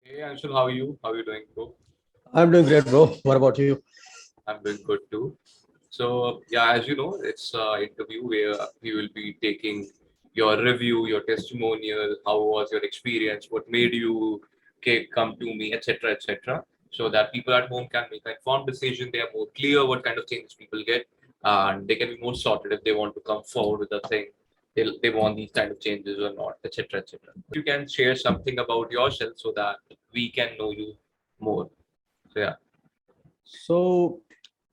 Hey Anshul, how are you? How are you doing, bro? I'm doing great, bro. What about you? I'm doing good too. So yeah, as you know, it's an interview where we will be taking your review, your testimonial, how was your experience, what made you come to me, etc., etc. So that people at home can make an informed decision. They are more clear what kind of changes people get, and they can be more sorted if they want to come forward with the thing. They want these kind of changes or not, etc., etc. You can share something about yourself so that we can know you more. So yeah. So,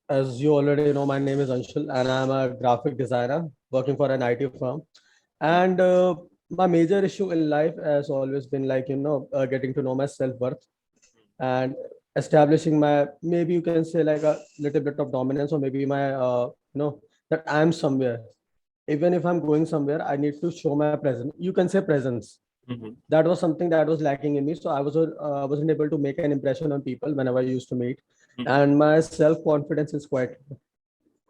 as you already know, my name is Anshul, and I'm a graphic designer working for an IT firm. And my major issue in life has always been getting to know my self worth and establishing my, maybe you can say, like a little bit of dominance, or maybe that I'm somewhere. Even if I'm going somewhere, I need to show my presence. You can say presence. Mm-hmm. That was something that was lacking in me, so I wasn't able to make an impression on people whenever I used to meet. Mm-hmm. And my self confidence is quite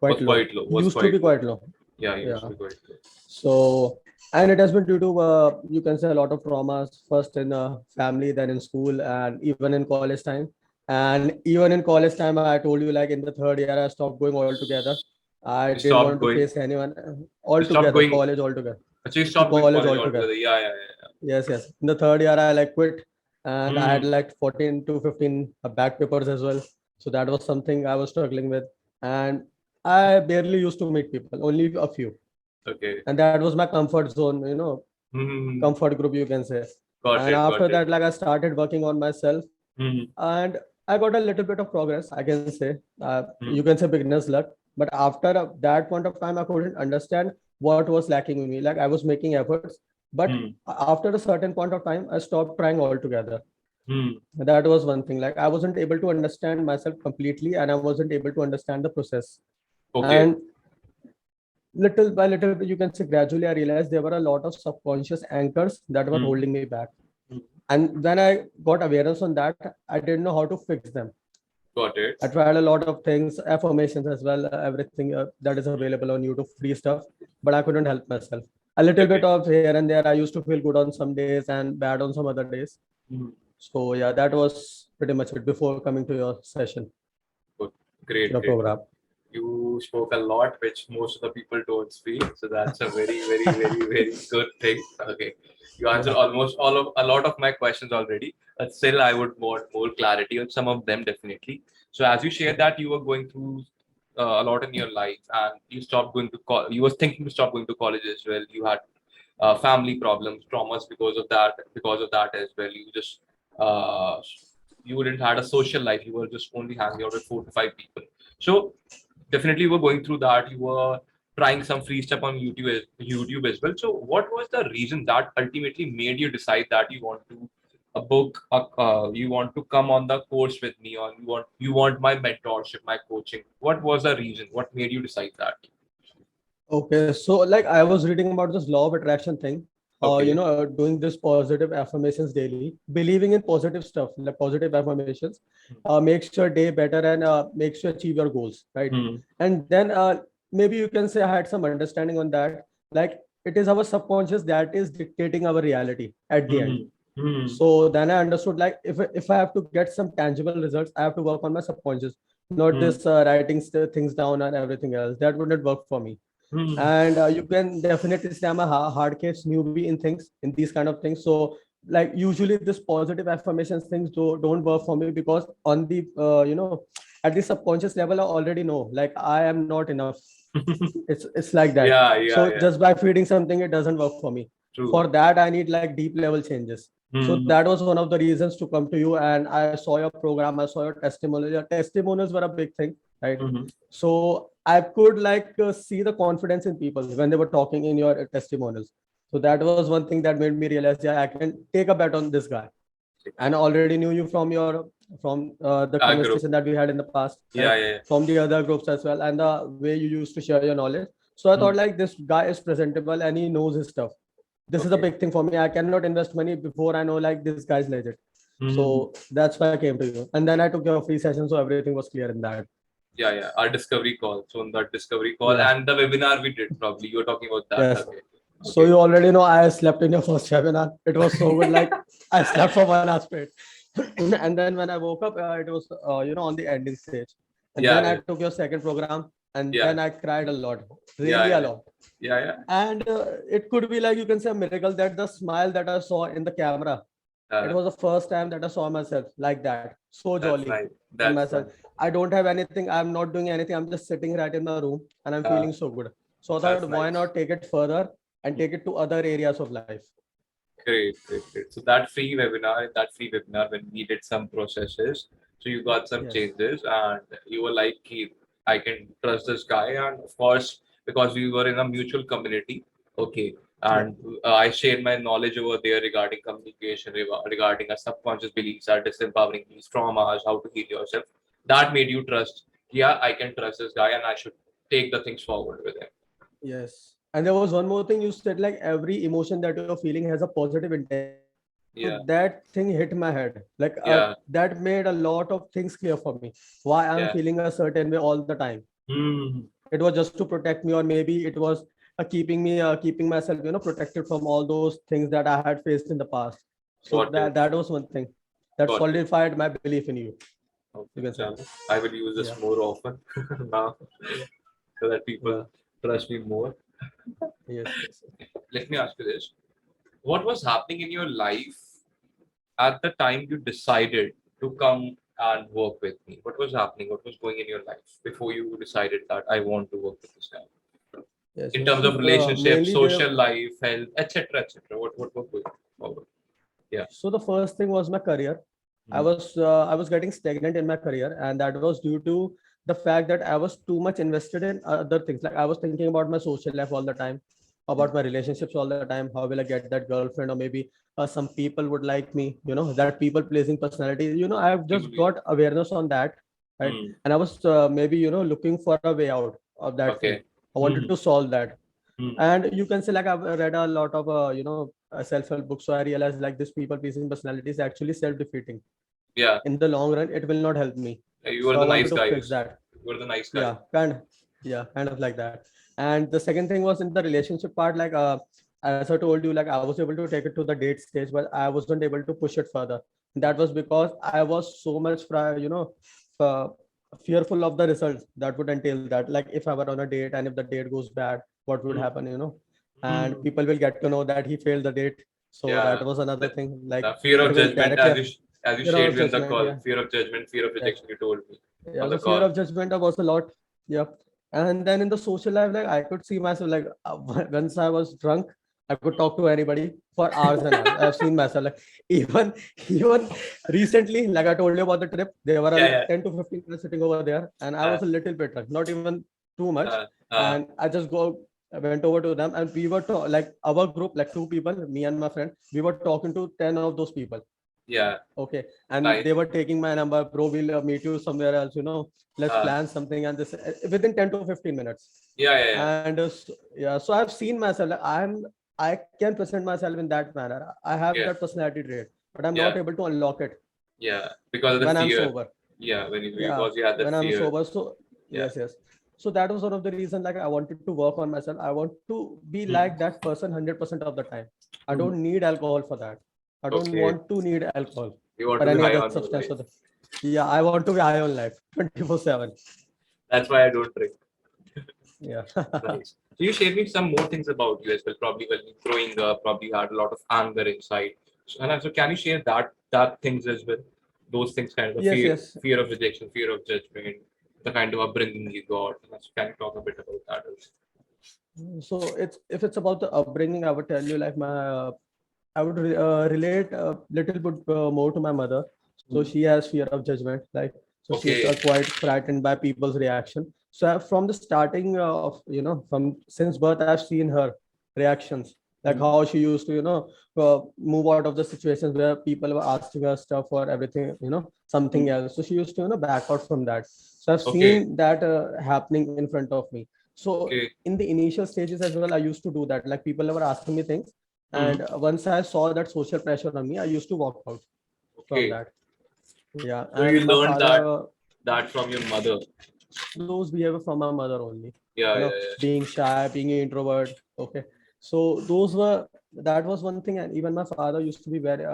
Was low, quite low. Was used to be quite low. quite low. Yeah, he used Yeah. to be quite low. So, and it has been due to you can say a lot of traumas, first in family, then in school, and even in college time. And even in college time, I told you, like in the third year I stopped going altogether. I You didn't want stopped to going. face anyone You stopped altogether, going. college altogether, Actually, you to stopped going college college altogether. altogether. Yeah, yeah, yeah. Yes, yes. In the third year, I like quit, and I had Hmm. like 14 to 15 back papers as well. So that was something I was struggling with, and I barely used to meet people, only a few, Okay. and that was my comfort zone. Hmm. Comfort group, you can say. Got And it. after Got it. that, like I started working on myself, Hmm. and I got a little bit of progress. I can say, you Hmm. can say beginner's luck. But after that point of time, I couldn't understand what was lacking in me. Like I was making efforts, but Hmm. after a certain point of time, I stopped trying altogether. Hmm. That was one thing. Like I wasn't able to understand myself completely, and I wasn't able to understand the process. Okay. And little by little, you can say gradually, I realized there were a lot of subconscious anchors that were Hmm. holding me back. Hmm. And when I got awareness on that, I didn't know how to fix them. Got it. I tried a lot of things, affirmations as well, everything that is available on YouTube, free stuff, but I couldn't help myself. A little bit Okay. of here and there. I used to feel good on some days and bad on some other days. Hmm. So yeah, that was pretty much it before coming to your session, Good. Great. your Great. program. You spoke a lot, which most of the people don't speak. So that's a very, very, very, very good thing. Okay. You answered Yeah. almost all of a lot of my questions already, but still I would want more clarity on some of them definitely. So as you shared that you were going through a lot in your life and you stopped going to you was thinking to stop going to college as well. You had family problems, traumas because of that as well. Uh, you didn't had a social life. You were just only hanging out with 4 to 5 people. So definitely you were going through that. You were trying some free stuff on YouTube as well. So what was the reason that ultimately made you decide that you want to a book you want to come on the course with me, or you want my mentorship, my coaching? What was the reason? What made you decide that? Okay, so like I was reading about this law of attraction thing. Okay. Doing this positive affirmations daily, believing in positive stuff, like positive affirmations, makes your day better and makes you achieve your goals, right? Hmm. And then maybe you can say I had some understanding on that. Like it is our subconscious that is dictating our reality at the end. Hmm. Hmm. So then I understood, like if I have to get some tangible results, I have to work on my subconscious, not Hmm. this writing things down and everything else. That wouldn't work for me. Hmm. And you can definitely say I'm a hard case newbie in things, in these kind of things. So like usually this positive affirmations things don't work for me, because on the at the subconscious level I already know like I am not enough. It's like that. Yeah, yeah, So yeah. just by feeding something, it doesn't work for me. True. For that I need like deep level changes. So Hmm. that was one of the reasons to come to you, and I saw your program, I saw your testimonial. Your testimonials were a big thing, right? Hmm. So I could see the confidence in people when they were talking in your testimonials. So that was one thing that made me realize, yeah, I can take a bet on this guy. And I already knew you from your from the Group. conversation that we had in the past, Yeah, right? yeah, yeah. From the other groups as well, and the way you used to share your knowledge. So I thought, Hmm. like, this guy is presentable and he knows his stuff. This is a Okay. big thing for me. I cannot invest money before I know like this guy's legit. Hmm. So that's why I came to you. And then I took your free session, so everything was clear in that. Yeah, yeah. Our discovery call. So on that discovery call Yeah. and the webinar we did, probably you were talking about that. Yes. Okay. So Okay. you already know I slept in your first webinar. It was so good. Like I slept for 1 hour straight. And then when I woke up, it was on the ending stage. And Yeah, then I yeah, took your second program, and yeah, then I cried a lot, yeah, really a yeah, lot. yeah, yeah. And it could be like, you can say, a miracle that the smile that I saw in the camera, it Uh, was the first time that I saw myself like that, so that's jolly nice. in That's myself. nice. I don't have anything. I'm not doing anything. I'm just sitting right in my room, and I'm Uh, feeling so good. So I thought, that's why nice. not take it further and take it to other areas of life? Great, great, great. So in that free webinar, when we did some processes, so you got some Yes. changes, and you were like, I can trust this guy, and of course, because we were in a mutual community, okay, Yeah. and I shared my knowledge over there regarding communication, regarding our subconscious beliefs, our disempowering these traumas, how to heal yourself. That made you trust. Yeah, I can trust this guy, and I should take the things forward with him. Yes. And there was one more thing you said, like every emotion that you're feeling has a positive intention. So Yeah, that thing hit my head. Like yeah, that made a lot of things clear for me. Why I'm yeah. feeling a certain way all the time. Hmm. It was just to protect me, or maybe it was keeping myself, protected from all those things that I had faced in the past. So Got it. that was one thing that Got it. solidified my belief in you. You Okay, can say. chalo. I will use Yeah. this more often now so that Yeah. people trust me more. Yes. Yes. Let me ask you this. What was happening in your life at the time you decided to come and work with me? What was happening? What was going in your life before you decided that I want to work with this guy? Yes. In Yes. terms of So relationships, mainly there. social life, health, etc., etc. What was going forward? Yeah. So the first thing was my career. Mm. I was getting stagnant in my career, and that was due to the fact that I was too much invested in other things. Like I was thinking about my social life all the time, about my relationships all the time. How will I get that girlfriend, or maybe some people would like me. That people pleasing personality. I've People just be got awareness on that, right? mm. And I was maybe looking for a way out of that thing. Okay. I wanted Mm. to solve that. Mm. And you can say, like, I've read a lot of self-help books, so I realized like this people pleasing personality is actually self-defeating. Yeah. In the long run it will not help me. You are So I the wanted nice to fix guys. that. You are the nice guy. Yeah, kind of like that. And the second thing was in the relationship part, like as I told you, like I was able to take it to the date stage, but I wasn't able to push it further. That was because I was so much uh, fearful of the results that would entail that. Like if I were on a date and if the date goes bad, what would Mm. happen. And Mm. people will get to know that he failed the date. So Yeah. that was another The, thing. the Like fear it of will judgment, directly as you fear shared of me on the judgment. call. Yeah. Fear of judgment, fear of Yeah. rejection. You told me Yeah, on the so fear call. of judgment was a lot. Yeah. And then in the social life, like I could see myself, like once I was drunk, I could talk to anybody for hours and hours. I've seen myself, like even even recently, like I told you about the trip, there were Yeah, like yeah. 10 to 15 people sitting over there, and I Uh, was a little bit drunk, not even too much. uh, uh, And I went over to them, and we were like our group, like two people, me and my friend, we were talking to 10 of those people. yeah. Okay. And Nice. they were taking my number, bro, we'll meet you somewhere else, let's Uh, plan something. And this within 10 to 15 minutes. yeah, yeah, yeah. And yeah, so I've seen myself, like I can present myself in that manner. I have Yeah, that personality trait, but I'm yeah, not able to unlock it yeah. Because of the when I'm fear. sober. Yeah, Yeah, because you had that when I'm fear. sober. So Yeah. yes. So that was one of the reasons, like I wanted to work on myself. I want to be Mm. like that person 100% of the time. I Mm. don't need alcohol for that. I don't Okay. want to need alcohol You want or to be any high other on your substance. life. Yeah, I want to be high on life 24/7. That's why I don't drink. Yeah. Nice. So you shared me some more things about you as well. Probably when you growing up, probably you had a lot of anger inside. And so can you share that things as well? Those things, kind of the Yes, yes. fear of rejection, fear of judgment, the kind of upbringing you got. So can you talk a bit about that also? So it's if it's about the upbringing, I would tell you, like I would relate a little bit more to my mother. So Mm. she has fear of judgment, like so she's Okay. quite frightened by people's reaction. So from the starting of from since birth, I've seen her reactions, like Mm. how she used to move out of the situations where people were asking her stuff or everything, something Mm. else. So she used to back out from that. So I've Okay. seen that happening in front of me. So Okay. in the initial stages as well, I used to do that. Like people were asking me things, Mm. and once I saw that social pressure on me, I used to walk out from Okay. that. Yeah. So you And my learned father, that from your mother. those behavior from my mother only, Yeah, yeah, being shy, being an introvert. Okay. So that was one thing. And even my father used to be very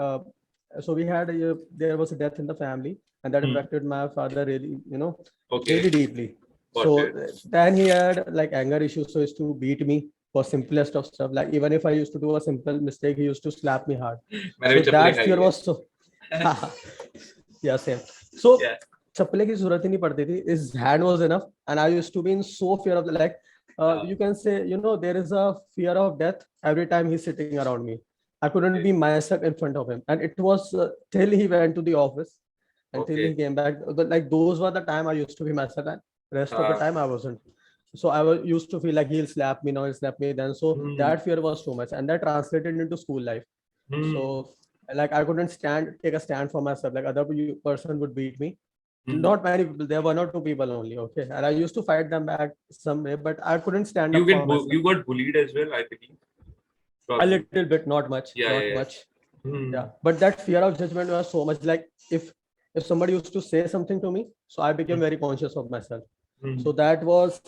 so we had there was a death in the family, and that Hmm. affected my father really, Okay. really deeply. Got So it. then he had like anger issues, so he used to beat me for simplest of stuff. Like even if I used to do a simple mistake, he used to slap me hard. मैंने So भी चप्पलें that खाई fear है. was so yeah, same. So Yeah. चप्पले की जरूरत ही नहीं पड़ती थी. His hand was enough, and I used to be in so fear of like you can say, there is a fear of death every time he's sitting around me. I couldn't be myself in front of him, and it was till he went to the office, until he Okay. came back. Like those were the time I used to be myself, and rest of the Uh, time I wasn't. So I was used to feel like he'll slap me now, he'll slap me then. So hmm. that fear was too much, and that translated into school life. Hmm. So like I couldn't take a stand for myself. Like other person would beat me. Hmm. Not many people. There were not two people only. Okay, and I used to fight them back some way, but I couldn't stand You up for get myself. you got bullied as well, I believe. A Probably. little bit, not much, Yeah, not yeah, yeah. much. Hmm. Yeah, but that fear of judgment was so much. Like if somebody used to say something to me, so I became very conscious of myself. Hmm. So that was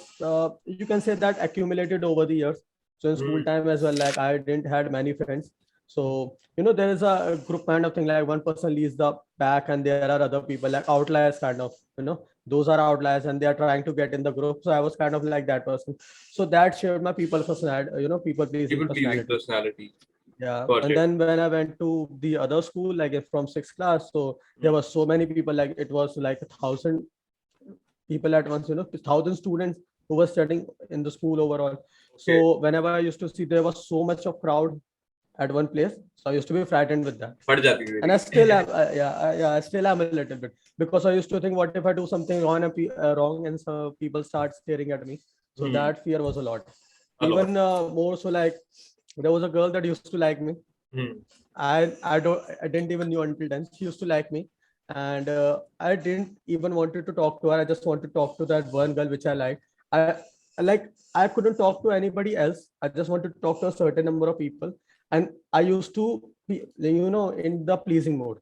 you can say that accumulated over the years. So in school Hmm. time as well, like I didn't had many friends. So there is a group kind of thing, like one person leads the pack and there are other people like outliers kind of, those are outliers and they are trying to get in the group. So I was kind of like that person. So that shaped my people personality, people pleasing People pleasing personality. personality. Yeah, Got and it. then when I went to the other school, like from sixth class, so there were so many people, like it was like 1,000 people at once, 1,000 students who were studying in the school overall. Okay. So whenever I used to see there was so much of crowd at one place, so I used to be frightened with that. फट जाती है And I मेरी. still am, yeah, I still am a little bit, because I used to think, what if I do something wrong and wrong, and so people start staring at me. So Hmm. that fear was a lot. A lot. Even more so, like there was a girl that used to like me. Hmm. I didn't even knew until then. She used to like me, and I didn't even wanted to talk to her. I just wanted to talk to that one girl which I liked. I couldn't talk to anybody else. I just wanted to talk to a certain number of people, and I used to be, in the pleasing mode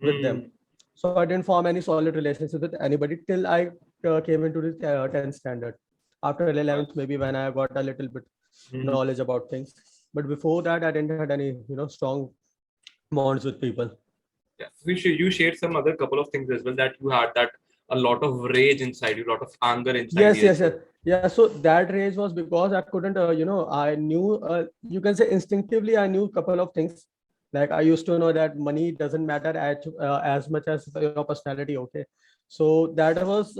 with them. Hmm. So I didn't form any solid relationships with anybody till I came into the 10th standard. After 11th, maybe when I got a little bit Hmm. knowledge about things. But before that, I didn't had any, strong bonds with people. Yeah. You shared some other couple of things as well, that you had that a lot of rage inside you, a lot of anger inside Yes, you yes, as yes. well. Yeah. So that rage was because I couldn't, I knew, you can say instinctively, I knew a couple of things. Like I used to know that money doesn't matter as much as your personality. Okay. So that was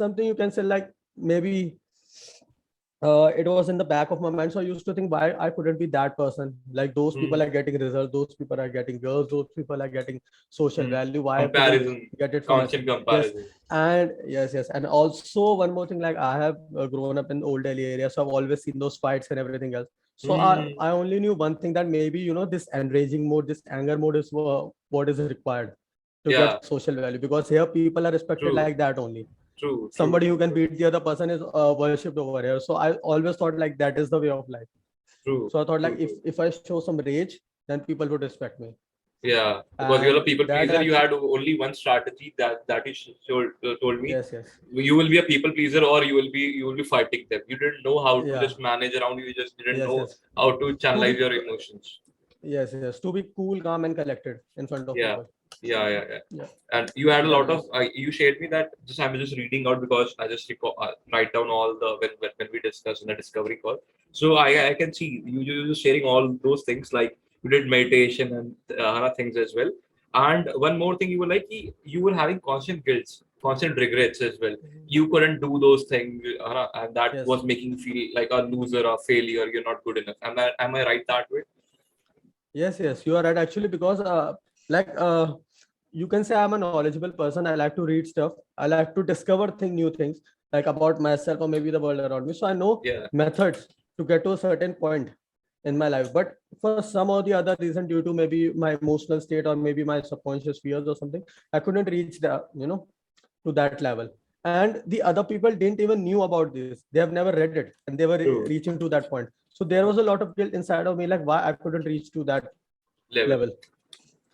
something you can say, like maybe it was in the back of my mind. So I used to think, why I couldn't be that person. Like those people Hmm. are getting results, those people are getting girls, those people are getting social Hmm. value. Why I couldn't Comparison, get it for myself? constant Yes. comparison. And yes, and also one more thing, like I have grown up in Old Delhi area, so I've always seen those fights and everything else. So Hmm. I only knew one thing, that maybe this enraging mode, this anger mode is what is required to Yeah. get social value, because here people are respected True. like that only. True. True. Somebody who True. can True. beat the other person is worshipped over here. So I always thought like that is the way of life. True. So I thought like True. if True. if I show some rage, then people would respect me. Yeah, because you're a And people that pleaser. You actually, had only one strategy that you told me. yes, yes, You will be a people pleaser, or you will be fighting them. You didn't know how to yeah, just manage around. You just didn't yes, know yes. how to To channelize be, your emotions. yes, yes, to be cool, calm, and collected in front of Yeah, people. yeah, yeah, yeah. Yeah, And you had a that lot of. was, You shared me that, just I'm just reading out because I just write down all the when we discuss in the discovery call. So I can see you just sharing all those things, like you did meditation and other things as well. And one more thing, you were like you were having constant guilt, constant regrets as well. You couldn't do those things, and that yes, was making you feel like a loser or failure. You're not good enough. Am I right that way? yes, yes. You are right actually, because like you can say I'm a knowledgeable person. I like to read stuff. I like to discover new things, like about myself or maybe the world around me. So I know Yeah. methods to get to a certain point in my life. But for some or the other reason, due to maybe my emotional state or maybe my subconscious fears or something, I couldn't reach the, to that level. And the other people didn't even knew about this. They have never read it, and they were True. reaching to that point. So there was a lot of guilt inside of me, like why I couldn't reach to that Level. level.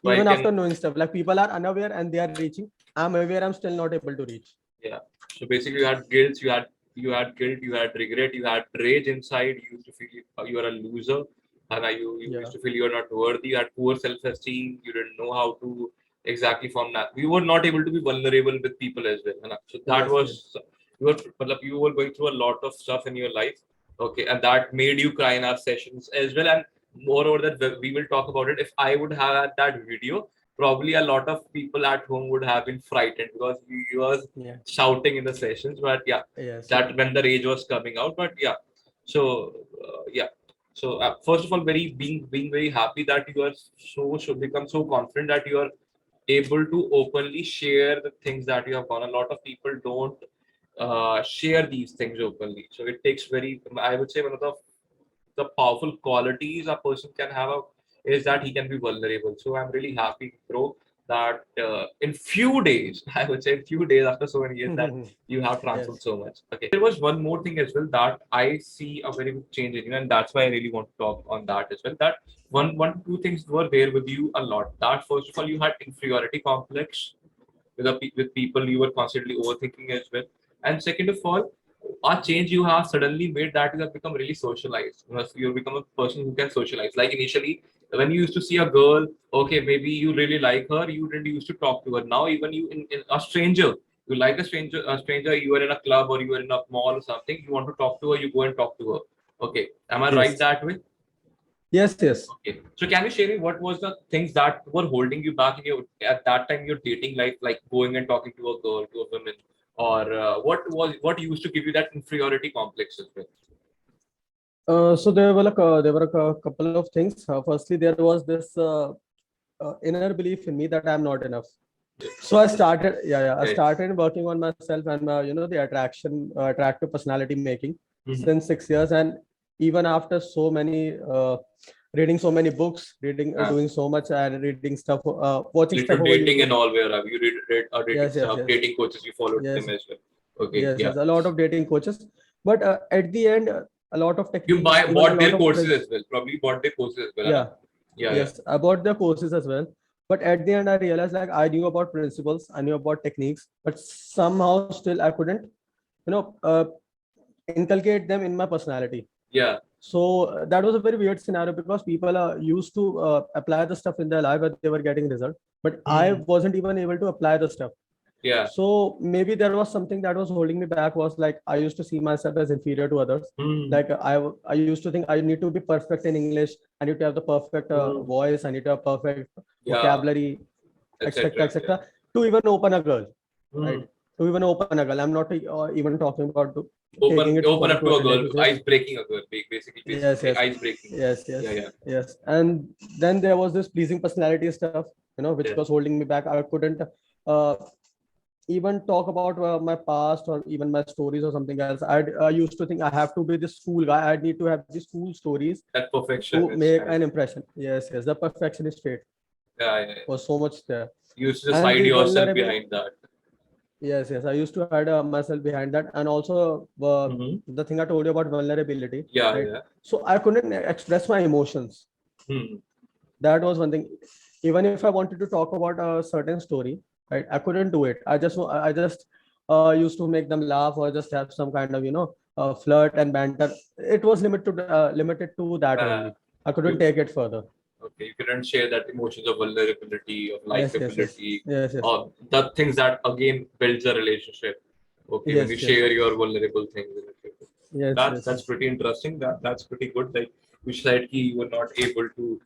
So I Even after can. knowing stuff, like people are unaware and they are reaching. I'm aware, I'm still not able to reach. Yeah. So basically, you had guilt, you had regret, you had rage inside. You used to feel you are a loser. Hana, you Yeah. used to feel you were not worthy, you had poor self-esteem, you didn't know how to exactly form that. You were not able to be vulnerable with people as well. Hana. So that Yes. Yes. was you were going through a lot of stuff in your life. Okay, and that made you cry in our sessions as well. And moreover, that we will talk about it. If I would have had that video, probably a lot of people at home would have been frightened because you was Yeah. shouting in the sessions. But yeah, Yes. that when the rage was coming out. But yeah, so yeah. So first of all, being very happy that you are should become so confident that you are able to openly share the things that you have done. A lot of people don't share these things openly. So it takes I would say one of the powerful qualities a person can have is that he can be vulnerable. So I'm really happy, bro, that in few days, I would say few days after so many years, that you have transformed Yes. so much. Okay, there was one more thing as well that I see a very big change in you, and that's why I really want to talk on that as well. That two things were there with you a lot. That first of all, you had inferiority complex with people you were constantly overthinking as well. And second of all, a change you have suddenly made that you have become really socialized. You have become a person who can socialize. Like initially, when you used to see a girl, okay, maybe you really like her, you didn't used to talk to her. Now, even in a stranger, you like a stranger, you are in a club or you are in a mall or something, you want to talk to her, you go and talk to her. Okay, am I right Yes. that way? Yes. Yes. Okay. So can you share me what was the things that were holding you back in your at that time your dating life, like going and talking to a girl, to a woman, or what used to give you that inferiority complex as well? So there were a couple of things. Firstly, there was this inner belief in me that I'm not enough. So I started, I Okay. started working on myself and the attractive personality making Mhm. since 6 years, and even after so many reading so many books, doing so much and reading stuff, watching stuff Related over dating YouTube. and all where have you read dating Yes, yes, stuff, yes, dating coaches you followed them yes, as well. Okay, yes, yeah. yes. A lot of dating coaches, but at the end, a lot of You techniques, even a bought lot their of courses as well. Probably bought their courses as well, yeah, huh? Yeah, yeah. yes, about the courses as well. But at the end, I realized like I knew about principles, I knew about techniques, but somehow still I couldn't, you know, uh, inculcate them in my personality. Yeah. So that was a very weird scenario because people are used to apply the stuff in their life where they were getting result, but I Hmm. wasn't even able to apply the stuff. Yeah. So maybe there was something that was holding me back, was like I used to see myself as inferior to others. Hmm. Like I used to think I need to be perfect in English, I need to have the perfect Hmm. voice, I need to have perfect Yeah, vocabulary, etc., etc. Yeah. etc., to even open a girl, right? Hmm. To even open a girl. I'm not even talking about taking it Open further up to to a a girl, relationship. ice breaking a girl, Yes, basically yes, ice breaking. yes, Yeah, yes, yeah, yes. And then there was this pleasing personality stuff, which yeah. was holding me back. I couldn't uh, even talk about my past or even my stories or something else. I used to think I have to be this cool guy. I need to have these cool stories That to perfectionist make kind. an impression. Yes, yes. The perfectionist trait Yeah, yeah, yeah. was so much there. You used to just And hide the yourself vulnerability. behind that. Yes, yes. I used to hide myself behind that. And also Hmm. the thing I told you about vulnerability, Yeah, right? yeah. So I couldn't express my emotions. Hmm. That was one thing. Even if I wanted to talk about a certain story, right, I couldn't do it. I just used to make them laugh or just have some kind of flirt and banter. It was limited to that Uh, only. I couldn't you take it further. okay? You couldn't share that emotions of vulnerability, of Yes, yes, yes, likability, yes, yes, or the things that again builds a relationship. Okay, when you yes, yes, share your vulnerable things in it. yes, yes, That's yes, pretty interesting. That's pretty good. Like you said, you were not able to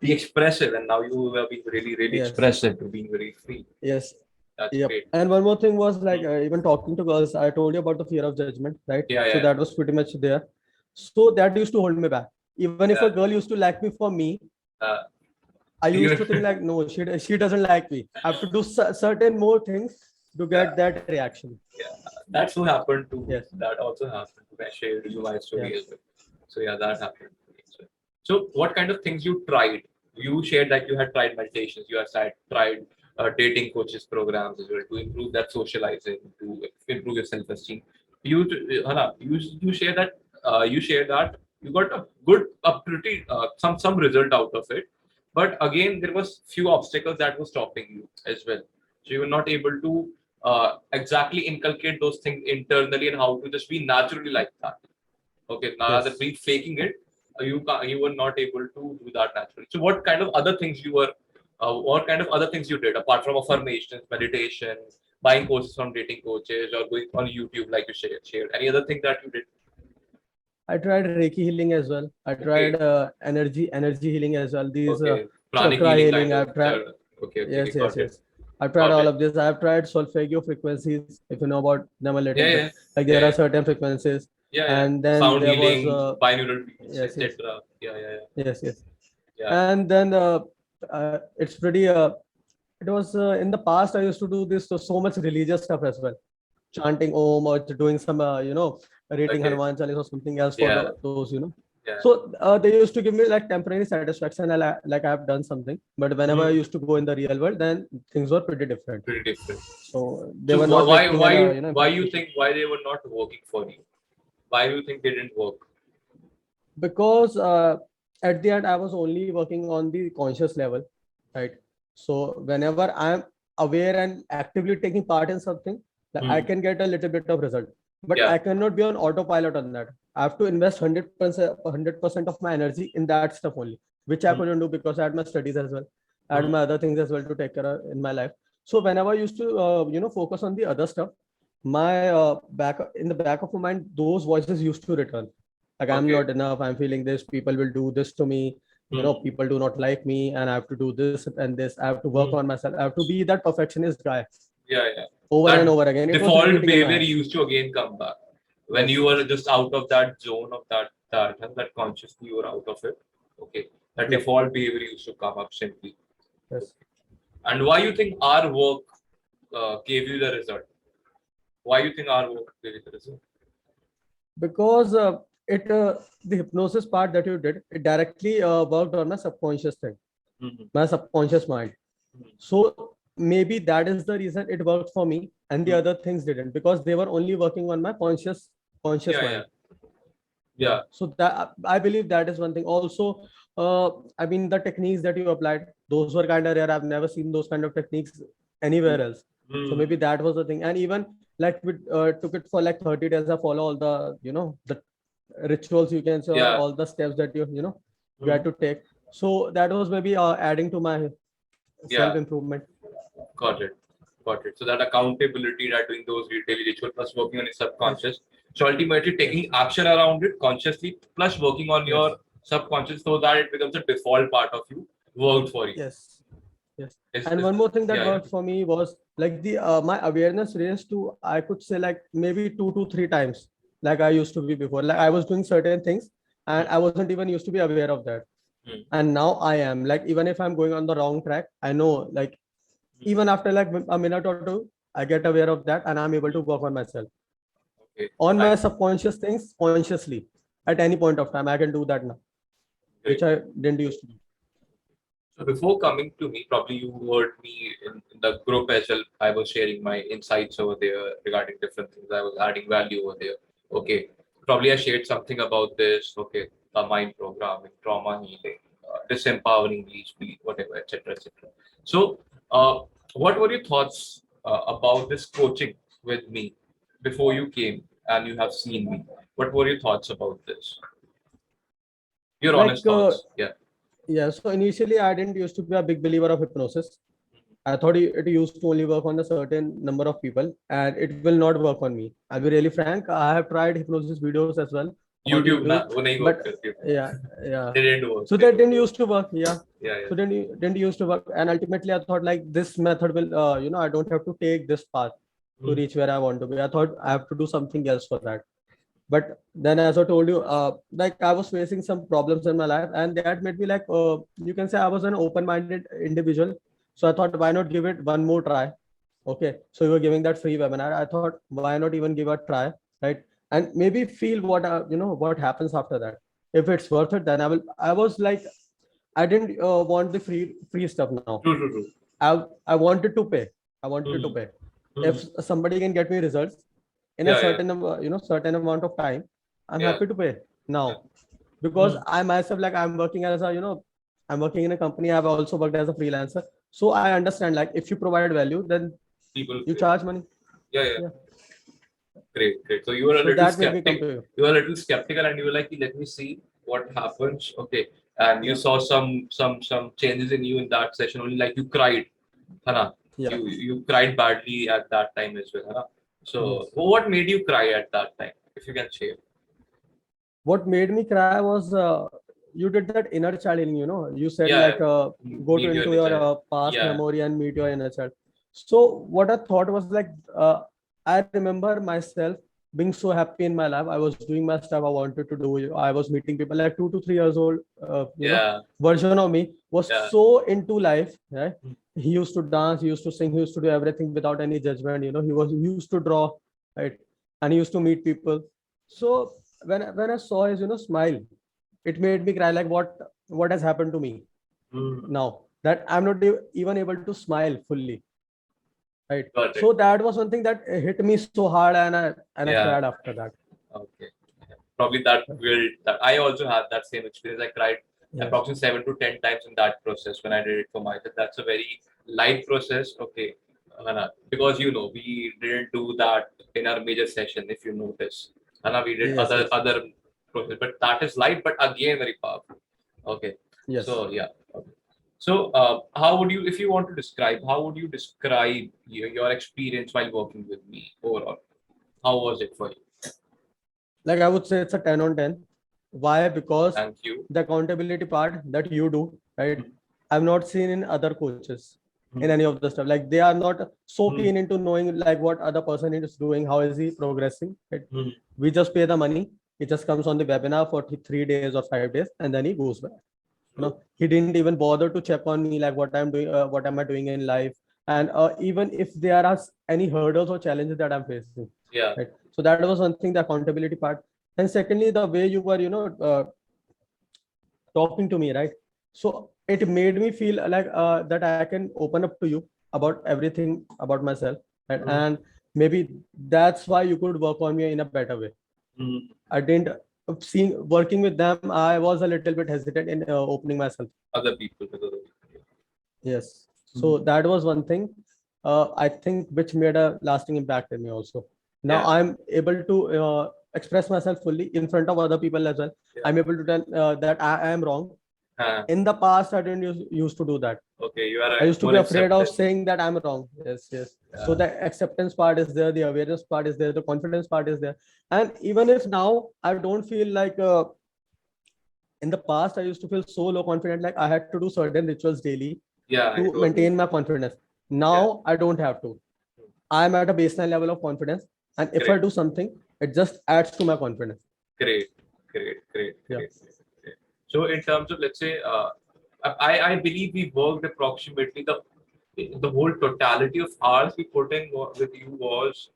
be expressive, and now you have been really yes, expressive to being very free. yes. That's Yep. great. And one more thing was like Hmm. even talking to girls, I told you about the fear of judgment, right? Yeah, So yeah, that was pretty much there. So that used to hold me back. Even if a yeah. girl used to like me for me, Uh, I used you, to think like, no, she doesn't like me. I have to do certain more things to yeah, get that reaction. yeah. That's what happened to. Yes, That also happened to. I shared you my story as yes, well. So yeah, that happened to me as well. So what kind of things you tried? You shared that you had tried meditations. You had tried dating coaches programs as well to improve that socializing, to improve your self-esteem. Hana, you share that you got a pretty some result out of it. But again, there was few obstacles that were stopping you as well. So you were not able to exactly inculcate those things internally and how to just be naturally like that. Okay, now rather yes, be faking it, you were not able to do that naturally. So what kind of other things you were, what kind of other things you did apart from affirmations, meditation, buying courses from dating coaches, or going on YouTube like you shared? Any other thing that you did? I tried Reiki healing as well. I tried Okay, energy healing as well. These okay, pranic chakra healing kind healing. of. I've tried. Okay, Yes, yes, got it, yes. I've tried got all it. of this. I've tried solfeggio frequencies, if you know about them a little Yeah, bit. yeah, Like yeah, there are yeah, certain frequencies, yeah. and then Sound there was healing, binaural beats, yes, yes, etc. Yeah. yes, yes. Yeah. And then it's pretty. It was in the past. I used to do this so much religious stuff as well, chanting Om or doing some reading Okay. Hanuman Chalis or something else for Yeah, those. yeah. So they used to give me like temporary satisfaction, like I've done something. But whenever I Hmm. used to go in the real world, then things were pretty different. Pretty different. So they So were not making an why you implementation. think why they were not working for you? Why do you think they didn't work? Because at the end I was only working on the conscious level, right? So whenever I'm aware and actively taking part in something, like I Hmm. can get a little bit of result, but Yeah. I cannot be on autopilot on that. I have to invest 100% of my energy in that stuff only, which I Hmm. couldn't do because I had my studies as well. I had Hmm. my other things as well to take care of in my life. So whenever I used to focus on the other stuff, my back in the back of my mind, those voices used to return, like I'm Okay. not enough, I'm feeling this, people will do this to me, Hmm. people do not like me, and I have to do this and this, I have to work Hmm. on myself, I have to be that perfectionist guy Yeah. over and That over again. It was default repeating in my behavior head. used to again come back when Yes, you were yes, just out of that zone of that consciously you were out of it. Okay. That yep, default behavior used to come up simply. yes. And why you think our work gave you the result? Why you think our work gave you the result? Because it the hypnosis part that you did, it directly worked on my subconscious thing, Hmm. my subconscious mind. So maybe that is the reason it worked for me and the Hmm. other things didn't, because they were only working on my conscious Yeah. mind. Yeah, Yeah. so that I believe that is one thing. Also, I mean the techniques that you applied, those were kind of rare. I've never seen those kind of techniques anywhere else. So maybe Hmm. that was the thing. And even like we took it for like 30 days. I follow all the the rituals, you can say, or Yeah. all the steps that you Hmm. had to take. So that was maybe adding to my self Yeah. improvement. Got it. Got it. So that accountability, that doing those daily rituals plus working on your Yes, subconscious. So ultimately yes, taking action around it consciously plus working on yes, your subconscious so that it becomes a default part of you worked for you. yes. Yes. And Is one more thing that yeah. worked for me was like the my awareness raised to, I could say, like maybe 2 to 3 times like I used to be before. Like I was doing certain things and I wasn't even used to be aware of that. Hmm. And now I am, like, even if I'm going on the wrong track, I know, like, Hmm. even after like a minute or two, I get aware of that and I'm able to work on myself, Okay. on my Nice. subconscious things consciously at any point of time. I can do that now, which Great. I didn't used to do. So before coming to me, probably you heard me in the group as well. I was sharing my insights over there regarding different things. I was adding value over there. Okay. Probably I shared something about this. Okay. The mind programming, trauma healing, disempowering each belief, whatever, etc. So, what were your thoughts about this coaching with me before you came and you have seen me? What were your thoughts about this? Your Like honest thoughts. Yeah. yeah, so initially I didn't used to be a big believer of hypnosis. I thought it used to only work on a certain number of people and it will not work on me. I'll be really frank. I have tried hypnosis videos as well on the YouTube ना YouTube, वो नहीं work but करती. yeah, yeah. They didn't work. So They that don't didn't work. used to work. Yeah. Yeah. So didn't used to work. And ultimately I thought like this method will, I don't have to take this path to Mm. reach where I want to be. I thought I have to do something else for that. But then, as I told you, like I was facing some problems in my life, and that made me like, you can say I was an open-minded individual. So I thought, why not give it one more try? Okay, so you were giving that free webinar. I thought, why not even give a try, right? And maybe feel what what happens after that. If it's worth it, then I will. I was like, I didn't want the free stuff now. True. I wanted to pay. I wanted to Mm. pay. If Mm. somebody can get me results in a Yeah. certain certain amount of time, I'm Yeah. happy to pay Yeah. now, because Mm. I myself, like, I'm working as a I'm working in a company. I've also worked as a freelancer, so I understand, like, if you provide value, then People you pay. charge money. Yeah. Yeah, Great. So you were a so little that made me come skeptic. to you. You were a little skeptical, and you were like, "Let me see. what happens. Okay, and you Yeah. saw some changes in you in that session. Only like you cried, Hana. Yeah. You cried badly at that time as well, Hana. So Yes. what made you cry at that time? If you can share. What made me cry was you did that inner child healing, you said Yeah, like go to meet your into inner your child. past Yeah. memory and meet your inner child. So what I thought was like I remember myself being so happy in my life. I was doing my stuff I wanted to do. I was meeting people like 2 to 3 years old. Yeah. Version of me was Yeah. so into life, right? Mm. He used to dance, he used to sing, he used to do everything without any judgment. He used to draw, right? And he used to meet people. So when I saw his smile, it made me cry. Like what has happened to me Mm. now that I'm not even able to smile fully, right? Got it. So that was something that hit me so hard, and I Yeah. cried after that. Okay. Probably that will that I also had that same experience. I cried Yes. approximately 7 to 10 times in that process when I did it for myself. That's a very light process. Okay. Because we didn't do that in our major session, if you notice. We did Yes. Yes. other process, but that is light, but again very powerful. Okay. Yes. So yeah. Okay. So how would you, if you want to describe, how would you describe your experience while working with me overall? How was it for you? Like I would say it's a 10 on 10. Why? Because Thank you. the accountability part that you do, right? Mm, I've not seen in other coaches in mm, any of the stuff. Like they are not so mm, keen into knowing like what other person is doing, how is he progressing. Right? mm. We just pay the money. He just comes on the webinar for 3 days or 5 days, and then he goes back. True. He didn't even bother to check on me like what I'm doing, what am I doing in life, and even if there are any hurdles or challenges that I'm facing. Yeah. Right. So that was one thing, the accountability part. And secondly, the way you were, talking to me, right? So it made me feel like that I can open up to you about everything about myself, right? Mm, And maybe that's why you could work on me in a better way. mm. I didn't seeing working with them. I was a little bit hesitant in opening myself. Other people, with other people. Yes. Mm. So that was one thing, I think, which made a lasting impact in me also. Now Yeah. I'm able to express myself fully in front of other people as well. Yeah. I'm able to tell that I am wrong. In the past, I didn't used to do that. Okay, you are I used to more be afraid of accepted. saying that I'm wrong. Yes, yes. So Yeah. the acceptance part is there, the awareness part is there, the confidence part is there. And even if now I don't feel like in the past, I used to feel so low confident, like I had to do certain rituals daily Yeah, I to told you. maintain my confidence. Yeah. Now I don't have to. I'm at a baseline level of confidence. And if I Great, do something, it just adds to my confidence. great, great, great, Yeah. great, great. So in terms of, let's say, I believe we worked approximately the whole totality of hours we put in with you was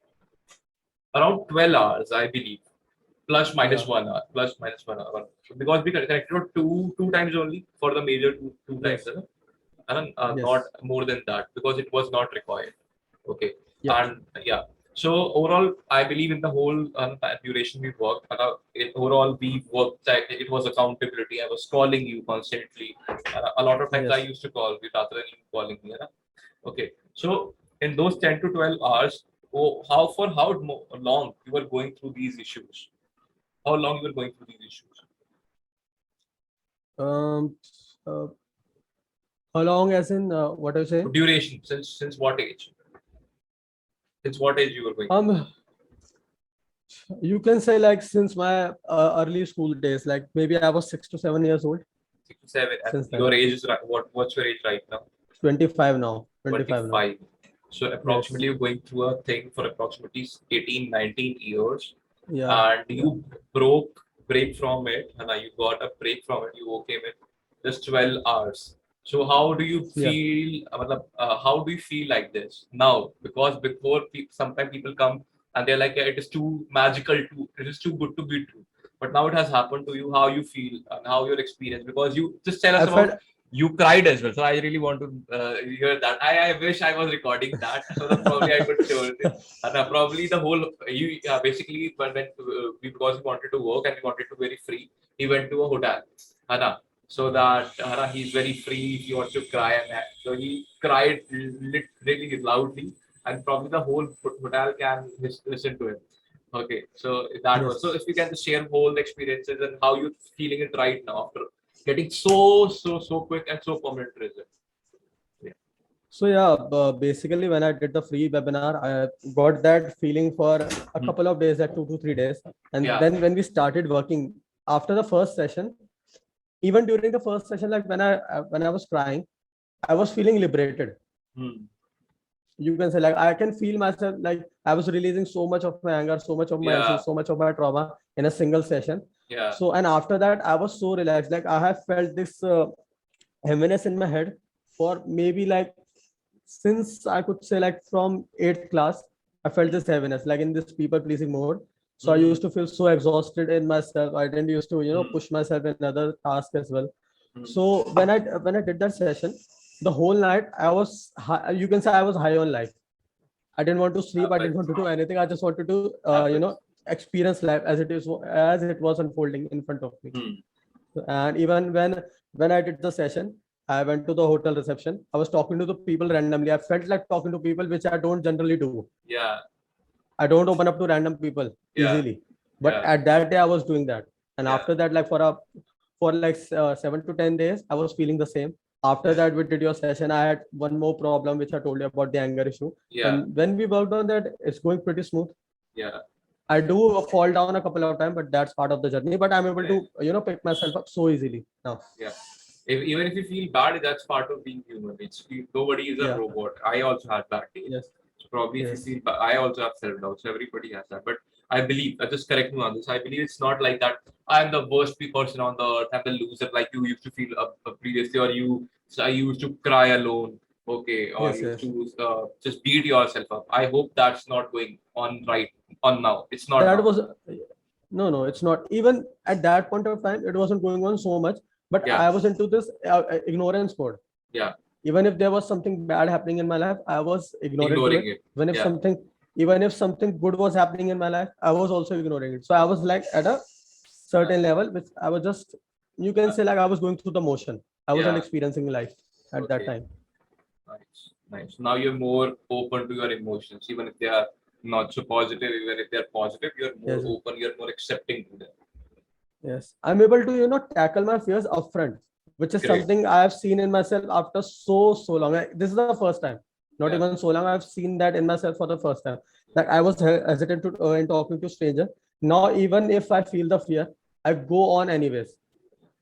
around 12 hours, I believe, plus minus Yeah. 1 hour, plus minus 1 hour, because we connected two times only for the major two times, Yes. and not Yes. more than that because it was not required. Okay, Yeah. and yeah. So overall, I believe in the whole duration we worked. Overall, we worked. Like, it was accountability. I was calling you constantly. A lot of times I Yes. used to call you rather than you calling me. Okay, so in those 10 to 12 hours, how long you were going through these issues? How long you were going through these issues? Um, uh, how long, as in what are you saying? Duration, since what age? Since what age you were going through? Um, you can say like since my early school days, like maybe I was 6 to 7 years old 6 to 7, and since then. your age is what's your age right now? 25 now. 25 now. 25. So Yes. approximately you're going through a thing for approximately 18, 19 years, Yeah. and Yeah. you break from it, and you got a break from it. You okay with just 12 hours. So how do you Yeah. feel? How do you feel like this now? Because before, sometimes people come and they're like, "Yeah, it is too magical, it is too good to be true." But now it has happened to you. How you feel and how your experience? Because you just tell us I about felt you cried as well. So I really want to hear that. I wish I was recording that so that probably I could show it. And probably the whole you basically because he wanted to work and he wanted to very free, he went to a hotel, Hana, so that he's very free. He wants to cry and that. So he cried really loudly, and probably the whole hotel can listen to him. Okay, so that was, so Yes. if you can just share whole experiences and how you're feeling it right now after getting so quick and so permanent result. Yeah. So yeah, basically when I did the free webinar, I got that feeling for a Hmm. couple of days, like 2 to 3 days. And Yeah. then when we started working after the first session, even during the first session, like when I was crying, I was feeling liberated. Hmm. You can say like I can feel myself like I was releasing so much of my anger, so much of my Yeah. issues, so much of my trauma in a single session. Yeah. So and after that, I was so relaxed. Like I have felt this heaviness in my head for maybe like since I could say like from eighth class, I felt this heaviness, like in this people pleasing mode. So I used Hmm. to feel so exhausted in myself. I didn't used to, Hmm. push myself in other tasks as well. Hmm. So when I did that session, the whole night I was high, you can say I was high on life. I didn't want to sleep. I didn't Happens. want to do anything. I just wanted to, Happens. experience life as it was unfolding in front of me. Hmm. And even when I did the session, I went to the hotel reception. I was talking to the people randomly. I felt like talking to people, which I don't generally do. Yeah. I don't open up to random people Yeah. easily. But Yeah. at that day, I was doing that. And Yeah. after that, like for like 7 to 10 days, I was feeling the same. After that, we did your session. I had one more problem, which I told you about the anger issue. Yeah. And when we worked on that, it's going pretty smooth. Yeah. I do fall down a couple of times, but that's part of the journey. But I'm able Yeah. to, pick myself up so easily now. Yeah. Even if you feel bad, that's part of being human. Nobody is a Yeah. robot. I also had bad days. Yes. So probably if you Yes. feel bad, I also have self doubt. So everybody has that. But I believe, just correct me on this. I believe it's not like that. I'm the worst person on the earth. I'm the loser, like you used to feel previously, or I used to cry alone. Okay, or Yes. you used Yes. to just beat yourself up. I hope that's not going on right on now. It's not That now. was no, it's not. Even at that point of time, it wasn't going on so much. But Yeah, I was into this ignorance mode. yeah, Even if there was something bad happening in my life, I was ignorant to ignoring it. it. Even if Yeah, something, even if something good was happening in my life, I was also ignoring it. So I was like at a yeah, certain level, which I was just, you can say like I was going through the motion. I wasn't yeah. experiencing life at that Okay. time. Nice, nice. Now you're more open to your emotions, even if they are not so positive, even if they're positive, you're more Yes. open, you're more accepting to them. Yes, I'm able to tackle my fears upfront, which is Great. something I have seen in myself after so long. This is the first time, not Yeah. even so long. I've seen that in myself for the first time. Like I was hesitant to in talking to stranger. Now even if I feel the fear, I go on anyways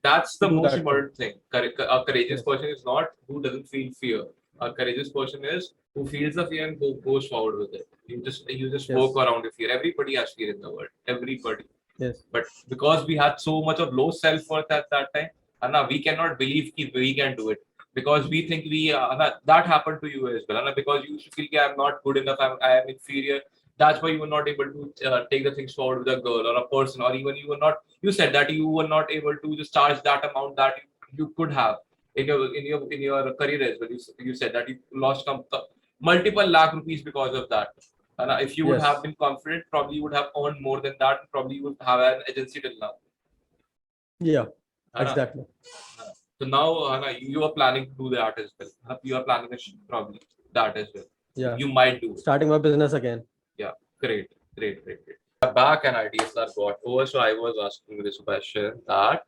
That's to the do most that thing. important thing. A courageous Yes, person is not who doesn't feel fear. A courageous person is who feels the fear and goes forward with it. You just walk yes, around with fear. Everybody has fear in the world. Everybody. yes, But because we had so much of low self-worth at that time, Anna, we cannot believe कि we can do it because we think Anna, that happened to you as well. Anna, because you used to feel कि I'm not good enough, I am inferior. That's why you were not able to take the things forward with a girl or a person, or even you were not. You said that you were not able to just charge that amount that you could have in your career as well. You said that you lost multiple lakh rupees because of that. And if you would have yes, been confident, probably you would have earned more than that. And probably you would have an agency till now. yeah, है ना? exactly. So now you are planning to do that as well. You are planning to probably that as well. Yeah, You might do it. starting my business again. Yeah, great, great, great, great. Back and ideas are got over. So I was asking this question that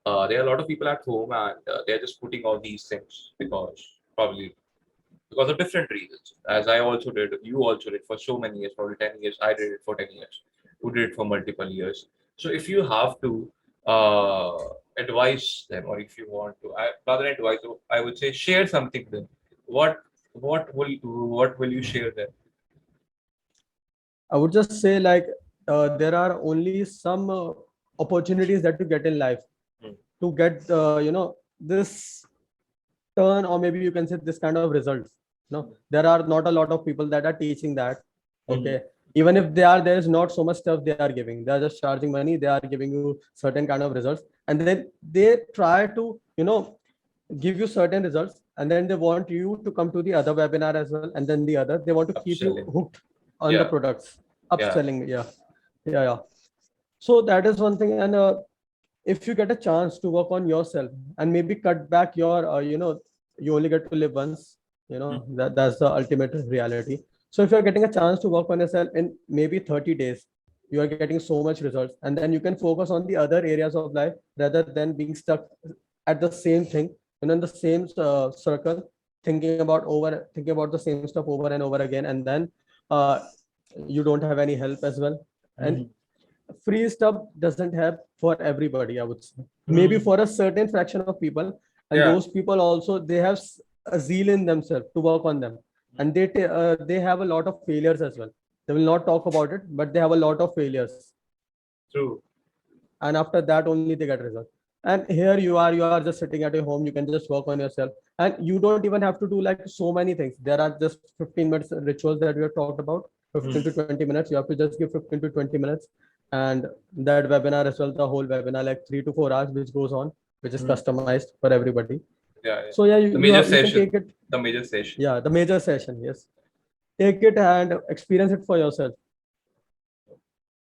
there are a lot of people at home and they're just putting all these things because of different reasons. As I also did, you also did for so many years, probably 10 years. I did it for 10 years. Who did it for multiple years. So if you have to uh, advise them, or if you want to, rather than advise, I would say share something with them. What what will you share them? I would just say like there are only some opportunities that you get in life Hmm. to get this turn, or maybe you can say this kind of results. No, there are not a lot of people that are teaching that. Hmm. Okay, even if they are, there is not so much stuff they are giving. They are just charging money. They are giving you certain kind of results, and then they try to give you certain results, and then they want you to come to the other webinar as well, and then the other. They want to keep you Upselling. hooked on the Yeah, products, yeah, upselling. Yeah, yeah, yeah. So that is one thing, and if you get a chance to work on yourself and maybe cut back your you only get to live once, Hmm. that's the ultimate reality. So if you're getting a chance to work on yourself in maybe 30 days, you are getting so much results, and then you can focus on the other areas of life rather than being stuck at the same thing, in the same circle, thinking about the same stuff over and over again, and then uh, you don't have any help as well. And free stuff doesn't have for everybody, I would say. Maybe for a certain fraction of people, and Yeah. those people also, they have a zeal in themselves to work on them, and they have a lot of failures as well. They will not talk about it, but they have a lot of failures, True. and after that only they get results. And here you are just sitting at your home, you can just work on yourself, and you don't even have to do like so many things. There are just 15 minutes rituals that we have talked about, 15 to 20 minutes. You have to just give 15 to 20 minutes, and that webinar as well, the whole webinar, like 3 to 4 hours, which goes on, which is customized for everybody. Yeah. So yeah, The major you can session. take it. The major session. Yeah, the major session, yes. Take it and experience it for yourself.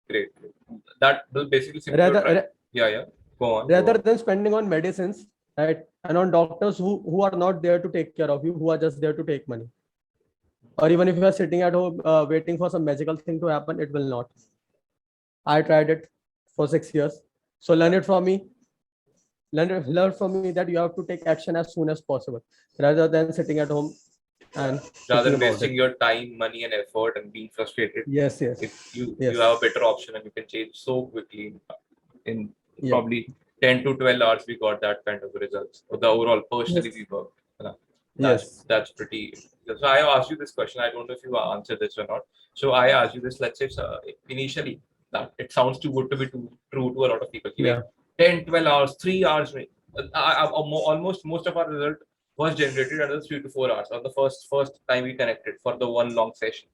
Great. That will basically simplify. Rather, Yeah. Go on. rather than spending on medicines, right, and on doctors who are not there to take care of you, who are just there to take money. Or even if you are sitting at home waiting for some magical thing to happen, it will not. I tried it for 6 years. So learn it from me. Learn from me that you have to take action as soon as possible, rather than sitting at home and Rather thinking than about wasting it. your time, money, and effort and being frustrated, Yes, if yes, you yes, have a better option and you can change so quickly in yeah, probably 10 to 12 hours, we got that kind of results. Or the overall personally yes, we worked. yes, That's pretty. So I asked you this question. I don't know if you answered this or not. So I asked you this. Let's say initially that it sounds too good to be too true to a lot of people. Like yeah, 10, 12 hours, 3 hours. Almost most of our result was generated under 3 to 4 hours on the first time we connected for the one long session.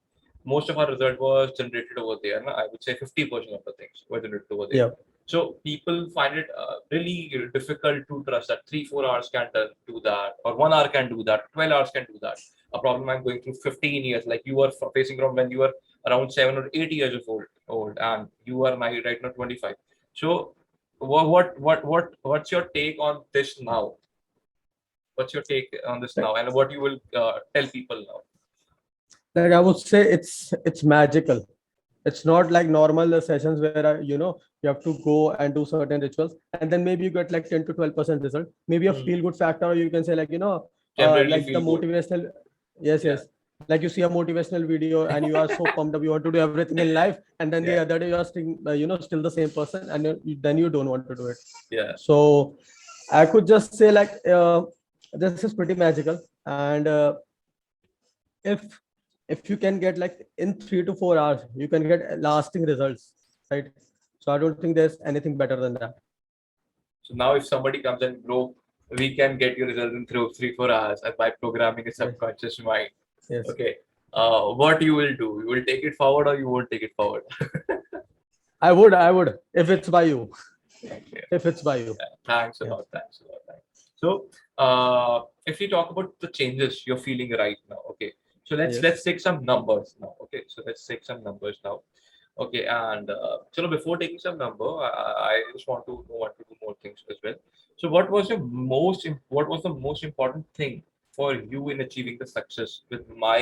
Most of our result was generated over there. I would say 50% of the things were generated over there. yeah, So people find it really difficult to trust that 3 4 hours can do that, or 1 hour can do that, 12 hours can do that. A problem I'm going through 15 years, like you were facing from when you were around 7 or 8 years of old, and you are now right now 25. So what's your take on this now? What's your take on this now, and what you will tell people now? like I would say it's magical. It's not like normal sessions where you have to go and do certain rituals, and then maybe you get like 10 to 12% result, maybe a feel good factor, or you can say like Temporarily like the feel good. motivational. Yes, Yeah. yes, like you see a motivational video and you are so pumped up, you want to do everything in life, and then the Yeah. other day you are still still the same person, and then you don't want to do it. Yeah. So I could just say like this is pretty magical, and if you can get like in 3 to 4 hours, you can get lasting results, right? So I don't think there's anything better than that. So now if somebody comes and bro, we can get your result in 3 4 hours and by programming a Yes, subconscious mind. yes, Okay. What you will do? You will take it forward or you won't take it forward? I would if it's by you. Okay. If it's by you. Thanks a Yeah. lot. Thanks a lot. Thanks. So if we talk about the changes you're feeling right now, okay. So let's Yes. take some numbers now. Okay. So let's take some numbers now. Okay, and so before taking some number, I just want to do more things as well. So, what was the most important thing for you in achieving the success with my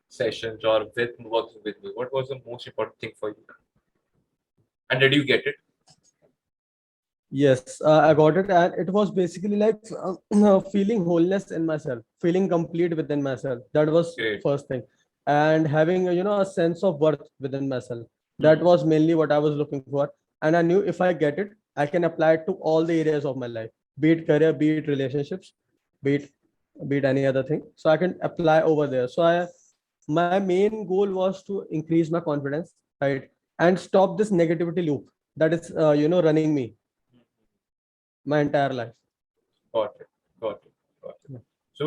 sessions or with working with me? What was the most important thing for you? And did you get it? Yes, I got it, and it was basically like feeling wholeness in myself, feeling complete within myself. That was Great. first thing, and having a sense of worth within myself. That Hmm. was mainly what I was looking for, and I knew if I get it, I can apply it to all the areas of my life, be it career, be it relationships, be it any other thing. So I can apply over there. So my main goal was to increase my confidence, right, and stop this negativity loop that is running me my entire life. Got it. Got it. Got it. So,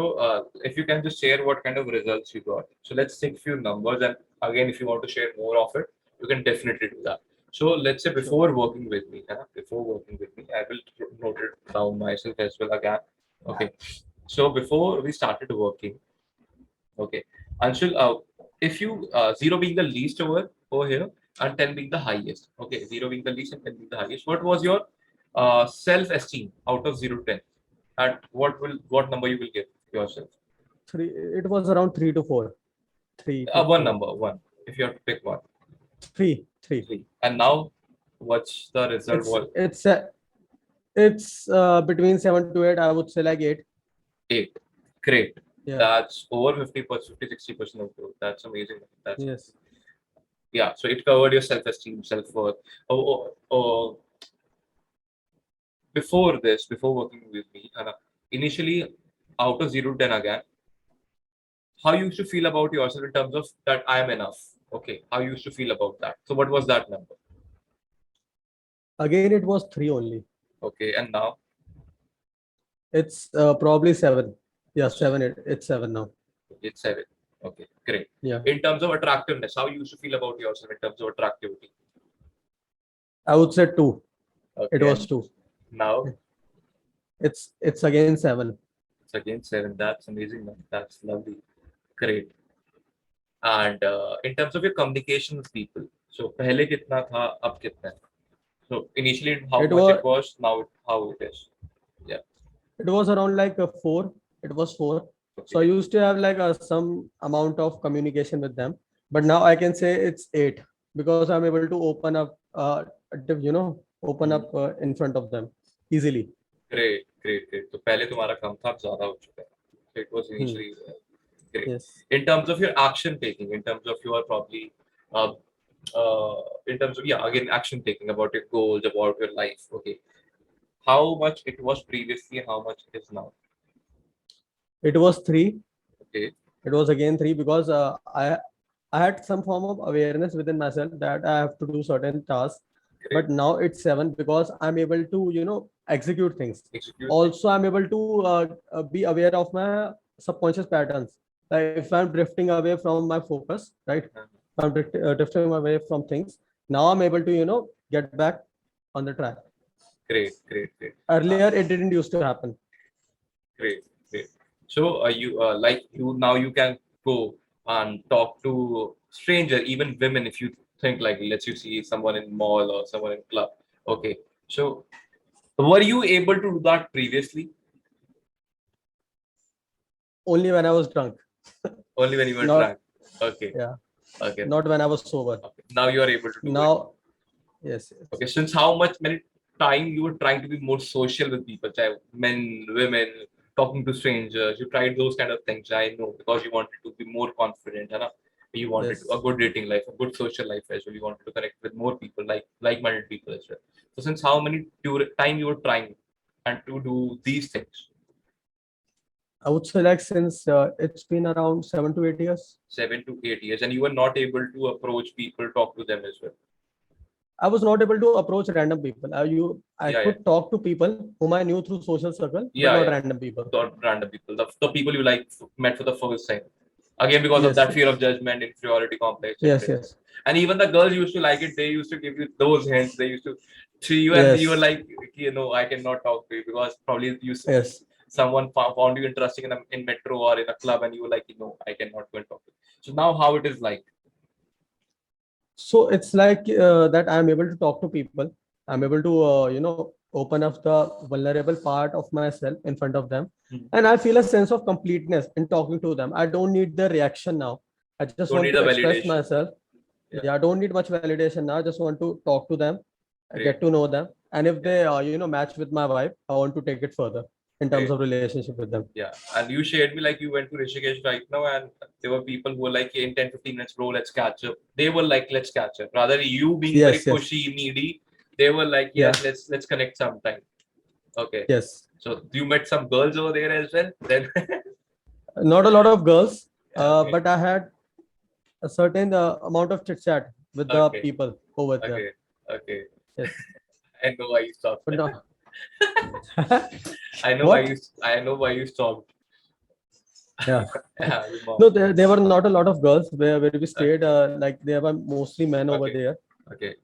if you can just share what kind of results you got. So, let's take few numbers, and again, if you want to share more of it, you can definitely do that. So, let's say Sure. before working with me, I will note it down myself as well again. Okay. So, before we started working, okay, Anshul, if you zero being the least over here and 10 being the highest, okay, zero being the least and 10 being the highest, what was your self-esteem out of 0 to 10? At what number you will give yourself? Three. It was around 3 to 4. Three to One four. number, one. If you have to pick one. Three. Three. And now, what's the result? It's What it's uh, it's between 7 to 8. I would say like 8. 8? Great. Yeah. That's over 50%, 50-60% of growth. That's amazing. That's Yes. yeah. So it covered your self-esteem, self-worth. Oh, before this, before working with me, initially out of 0 to 10 again, how you used to feel about yourself in terms of that I am enough. Okay, how you used to feel about that. So what was that number? Again, it was 3 only. Okay, and now It's probably 7. Yeah, 7. It's 7 now. it's 7. Okay, great. Yeah. In terms of attractiveness, how you used to feel about yourself in terms of attractivity? I would say 2. Okay, It was and 2. now It's again 7. it's again 7. That's amazing, man. That's lovely. Great. And in terms of your communication with people, so पहले कितना था, अब कितना है? So initially how It much was it was, now how it is. Yeah. it was around like a 4. It was 4. So I Okay. used to have like some amount of communication with them, but now I can say it's 8 because I'm able to open up, open up in front of them easily. Great, great, great. तो पहले तुम्हारा कम था, अब ज़्यादा हो चुका है. So it was Hmm. initially great. Yes. In terms of your action taking, in terms of your probably, uh, in terms of again action taking about your goals, about your life. Okay, how much it was previously, how much it is now. It was 3. Okay, It was again 3 because I had some form of awareness within myself that I have to do certain tasks. great. But now it's 7 because I'm able to execute things. Execute. Also, I'm able to be aware of my subconscious patterns. Like if I'm drifting away from my focus, right? If I'm drifting away from things, now I'm able to get back on the track. Great, great, great. Earlier it didn't used to happen. Great, great. So you like you now you can go and talk to stranger, even women, if you think like let's you see someone in mall or someone in club. Okay, so were you able to do that previously? Only when I was drunk. Only when you were Not drunk. Okay, yeah. okay, Not when I was sober. okay. Now you are able to do it. Now, yes. Okay, since how much many time you were trying to be more social with people, child, men, women, talking to strangers, you tried those kind of things. I know because you wanted to be more confident, you know? You wanted Yes. a good dating life, a good social life as well. You wanted to connect with more people, like-minded people as well. So since how many time you were trying and to do these things? I would say like since it's been around 7 to 8 years. 7 to 8 years, and you were not able to approach people, talk to them as well. I was not able to approach random people. I Yeah, could talk to people whom I knew through social circle, but yeah, not yeah. random people. Not random people, the people you like met for the first time. Again, because of Yes, that yes. fear of judgment, inferiority complex, Yes, etc. yes. And even the girls used to like it. They used to give you those hints. They used to see you, and you were Yes. like, I cannot talk to you because probably Yes. someone found you interesting in metro or in a club, and you were like, I cannot go and talk to you. So now, how it is like? So it's like that I'm able to talk to people. I'm able to, open up the vulnerable part of myself in front of them. Mhm. And I feel a sense of completeness in talking to them. I don't need the reaction now. I just Don't want need to a express validation. myself. Yeah. Yeah, I don't need much validation now. I just want to talk to them, Great. get to know them. And if they, match with my vibe, I want to take it further in terms Great. of relationship with them. Yeah, and you shared me like you went to Rishikesh right now, and there were people who were like, in 10-15 minutes, bro, let's catch up. They were like, let's catch up. Rather, you being very Yes, yes. pushy, needy, they were like, yes, let's connect sometime. Okay. Yes. So you met some girls over there as well? Then Not a lot of girls, okay. but I had a certain amount of chit chat with the Okay. people over there. Okay. Okay. Yes. I know why you stopped. But no. I know What? I know why you stopped. Yeah. Yeah, your mom. No, there were not a lot of girls where we stayed. Like there were mostly men over Okay. there. Okay.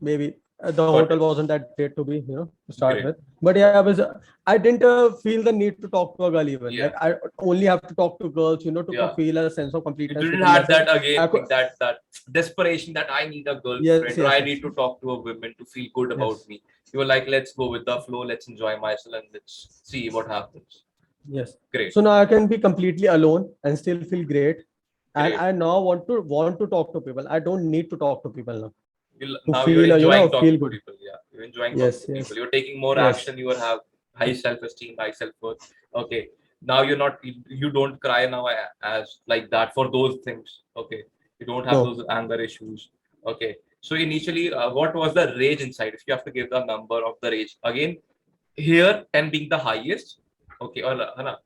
Maybe the Got hotel it. wasn't that great to be, to start Great. with. But yeah, I didn't feel the need to talk to a girl even. Yeah. Like I only have to talk to girls, to Yeah. feel a sense of You completeness didn't within have myself. that again, I could, that desperation that I need a girlfriend yes, or yes, I yes, need to talk to a woman to feel good about yes, me. You were like, let's go with the flow, let's enjoy myself, and let's see what happens. yes. Great. So now I can be completely alone and still feel great. and Great. I now want to talk to people. I don't need to talk to people now to Now you're feel enjoying talking feel to good. people. Yeah, you're enjoying talking Yes, to people. yes, You're taking more yes, action. You will have high self-esteem, high self-worth. Okay. Now you're not. You don't cry now as like that for those things. Okay. You don't have no. those anger issues. Okay. So initially, what was the rage inside? If you have to give the number of the rage again, here 10 being the highest. Okay, or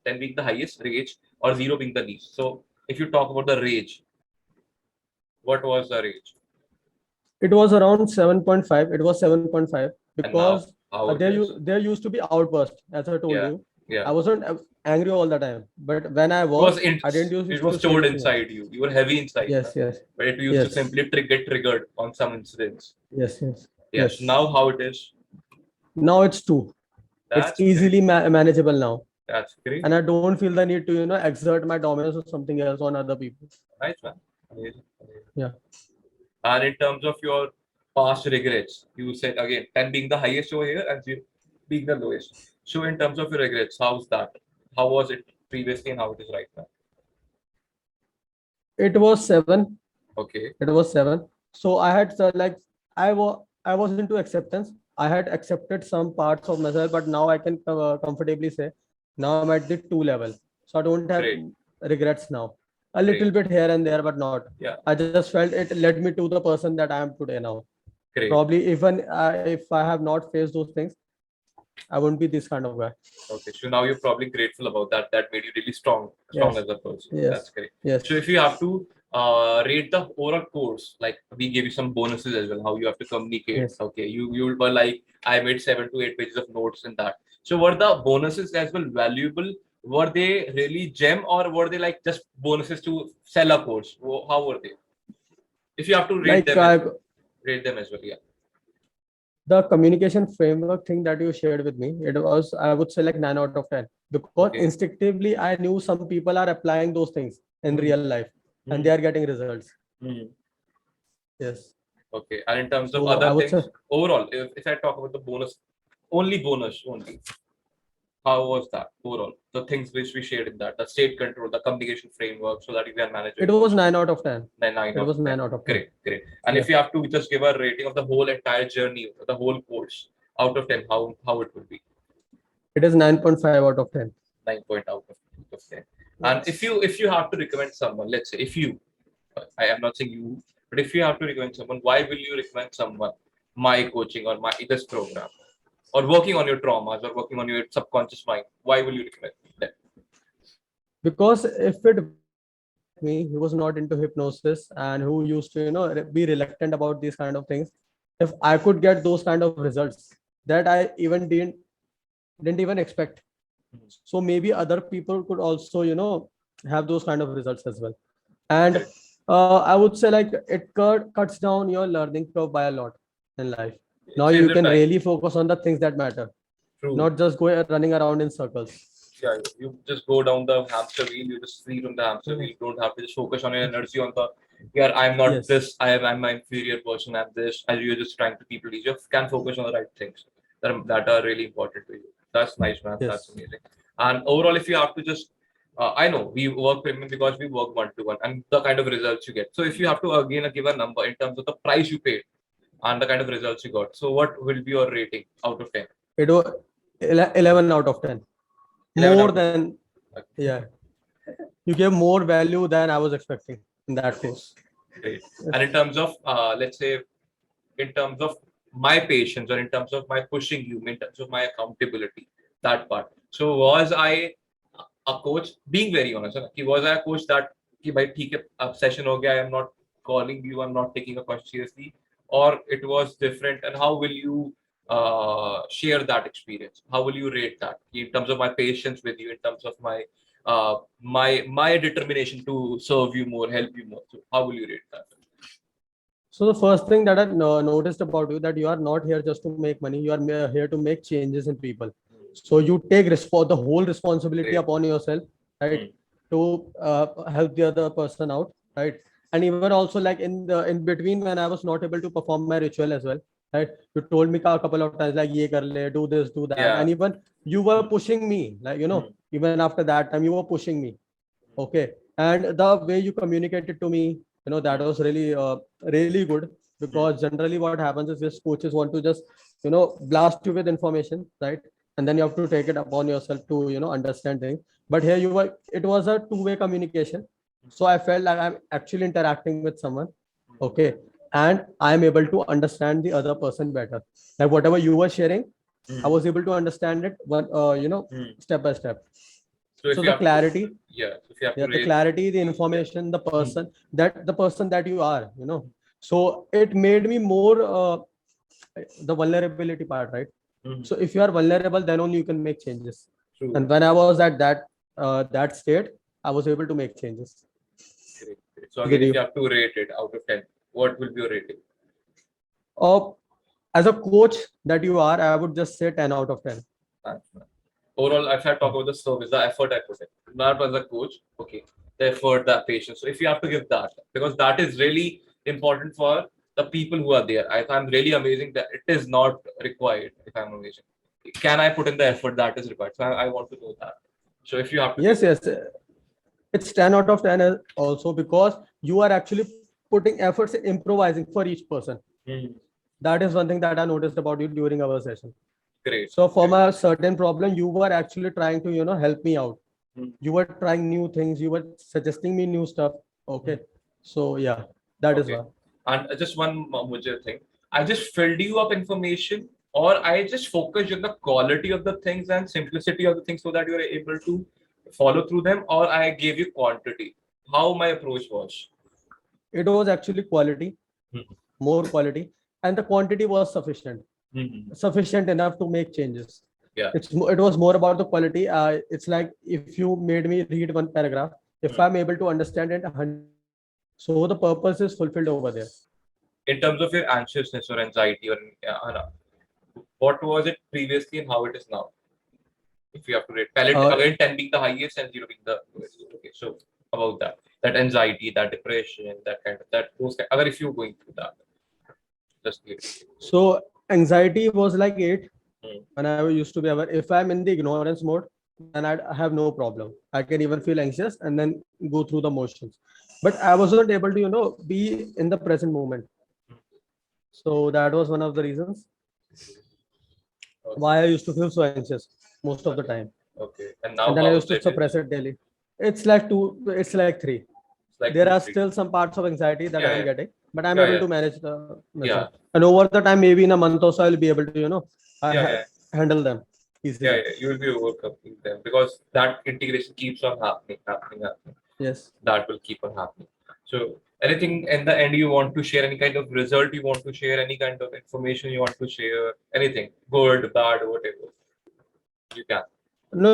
10 being the highest rage, or 0 being the least. So if you talk about the rage, what was the rage? It was around 7.5. It was 7.5 And now because how it is? there used to be outburst, as I told Yeah. you. Yeah. I wasn't angry all the time, but when I It was was, I didn't it used was to say stored anything else. inside you. You were heavy inside, na? Yes, yes, But it used to yes, simply get triggered on some incidents. yes, yes, Yes. yes. Now how it is? Now it's two. It's That's great. easily manageable now, That's great. and I don't feel the need to exert my dominance or something else on other people. Nice man. Amazing. Amazing. Yeah. And in terms of your past regrets, you said again 10 being the highest over here and 0 being the lowest. So in terms of your regrets, how's that? How was it previously and how it is right now? It was 7. Okay. It was 7. So I had I was into acceptance. I had accepted some parts of myself, but now I can comfortably say now I'm at the 2 level. So I don't have Great. regrets now. A little Great. bit here and there, but not. Yeah. I just felt it led me to the person that I am today now. Great. Probably even if I have not faced those things, I wouldn't be this kind of guy. Okay, so now you're probably grateful about that. That made you really strong Yes. as a person. Yes. That's great. Yes. So if you have to rate the overall course, like we gave you some bonuses as well, how you have to communicate. Yes. Okay, you were like I made 7 to 8 pages of notes in that. So were the bonuses as well valuable? Were they really gem or were they like just bonuses to sell a course? How were they? If you have to rate Like them, rate them as well, yeah. the communication framework thing that you shared with me, it was, I would say, like 9 out of 10. Because Okay. instinctively, I knew some people are applying those things in real life and they are getting results. Yes. Okay. And in terms of So other I would things, say overall, if I talk about the bonus only, how was that overall? The things which we shared in that, the state control, the communication framework, so that you can manage it your was emotions. 9 out of 10. 9 It out was of 10. 9 out of 10. Great, great. And Yeah. if you have to just give a rating of the whole entire journey, the whole course out of 10, how it would be? It is 9.5 out of 10. 9 point out of 10. And if you have to recommend someone, let's say if you, I am not saying you, but if you have to recommend someone, why will you recommend someone my coaching or my this program, or working on your traumas or working on your subconscious mind? Why will you recommend them? Because if it me, who was not into hypnosis and who used to, be reluctant about these kind of things, if I could get those kind of results that I even didn't even expect. So maybe other people could also, have those kind of results as well. And I would say like it cuts down your learning curve by a lot in life. Now Saves you the can time. really focus on the things that matter, True. not just go running around in circles. Yeah, you just go down the hamster wheel, you just free from the hamster wheel. You don't have to just focus on your energy on the I'm not Yes. this, I'm my inferior person, I'm this, and you're just trying to people please. You can focus on the right things that are really important to you. That's nice, man. Yes. That's amazing. And overall, if you have to just I know we work premium because we work 1-to-1 and the kind of results you get. So if you have to again give a number in terms of the price you paid and the kind of results you got, so what will be your rating out of 10? It was 11 out of 10. 11 More out of than, yeah. You gave more value than I was expecting in that course. Great. And in terms of, let's say, in terms of my patience or in terms of my pushing you, in terms of my accountability, that part. So was I a coach? Being very honest, was I a coach that कि भाई ठीक है अब session हो गया, I am not calling you, I'm not taking a question seriously, or it was different? And how will you share that experience? How will you rate that in terms of my patience with you, in terms of my my determination to serve you more, help you more? So how will you rate that? So the first thing that I noticed about you that you are not here just to make money. You are here to make changes in people. So you take the whole responsibility Great. upon yourself, right, to help the other person out, right? And even also like in between when I was not able to perform my ritual as well, right? You told me a couple of times like ye kar le, do this, do that, Yeah. and even you were pushing me, like even after that time you were pushing me. Okay, and the way you communicated to me, that was really good, because generally what happens is this coaches want to just blast you with information, right? And then you have to take it upon yourself to understand things. But here it was a two-way communication, so I felt like I'm actually interacting with someone, okay, and I'm able to understand the other person better. Like whatever you were sharing, I was able to understand it one step by step. So if So you the have to, clarity, yeah, so if you have yeah, to the rate, clarity, the information, the person that you are, so it made me more the vulnerability part, right? So if you are vulnerable, then only you can make changes. true. And when I was at that state, I was able to make changes Great, great. So with again, if you. you have to rate it out of 10, what will be your rating? uh, as a coach that you are, I would just say 10 out of 10. Thanks, man. Overall, if I talk about the service, the effort I put in, not as a coach, okay, the effort, the patience. So if you have to give that, because that is really important for the people who are there. If I'm really amazing, that it is not required. If I'm amazing, can I put in the effort that is required? So I want to know that. So if you have to give, Yes, yes, it's 10 out of 10 also, because you are actually putting efforts in improvising for each person. That is one thing that I noticed about you during our session. great. So from a certain problem, you were actually trying to, help me out. You were trying new things. You were suggesting me new stuff. Okay. So yeah, that is Okay. why. And just one major thing. I just filled you up information, or I just focused on the quality of the things and simplicity of the things so that you are able to follow through them, or I gave you quantity. How my approach was. It was actually quality, Mhm. more quality, and the quantity was sufficient enough to make changes. Yeah. It was more about the quality. It's like if you made me read one paragraph, if I'm able to understand it 100%, so the purpose is fulfilled over there. In terms of your anxiousness or anxiety, or what was it previously and how it is now? If you have to rate, palette Uh, again, 10 being the highest and 0 being the lowest. Okay, so about that anxiety, that depression, that kind of that those kind, if you're going through that, just clear. so anxiety was like 8 Hmm. when I used to be aware. If I'm in the ignorance mode, then I have no problem. I can even feel anxious and then go through the motions. But I wasn't able to, be in the present moment. So that was one of the reasons Okay. why I used to feel so anxious most of the Okay. time. Okay. And And now then I how used is to it? suppress it daily. It's like two, it's like three. It's like There two, are three. still some parts of anxiety that Yeah, I'm yeah, getting, but I'm yeah, able yeah, to manage the yeah, myself. And over the time, maybe in a month or so, I'll be able to, yeah, yeah, handle them yeah, easily. yeah. You will be overcoming them because that integration keeps on happening. Yes. That will keep on happening. So, anything in the end you want to share, any kind of result you want to share, any kind of information you want to share, anything, good, bad, whatever, you can. No,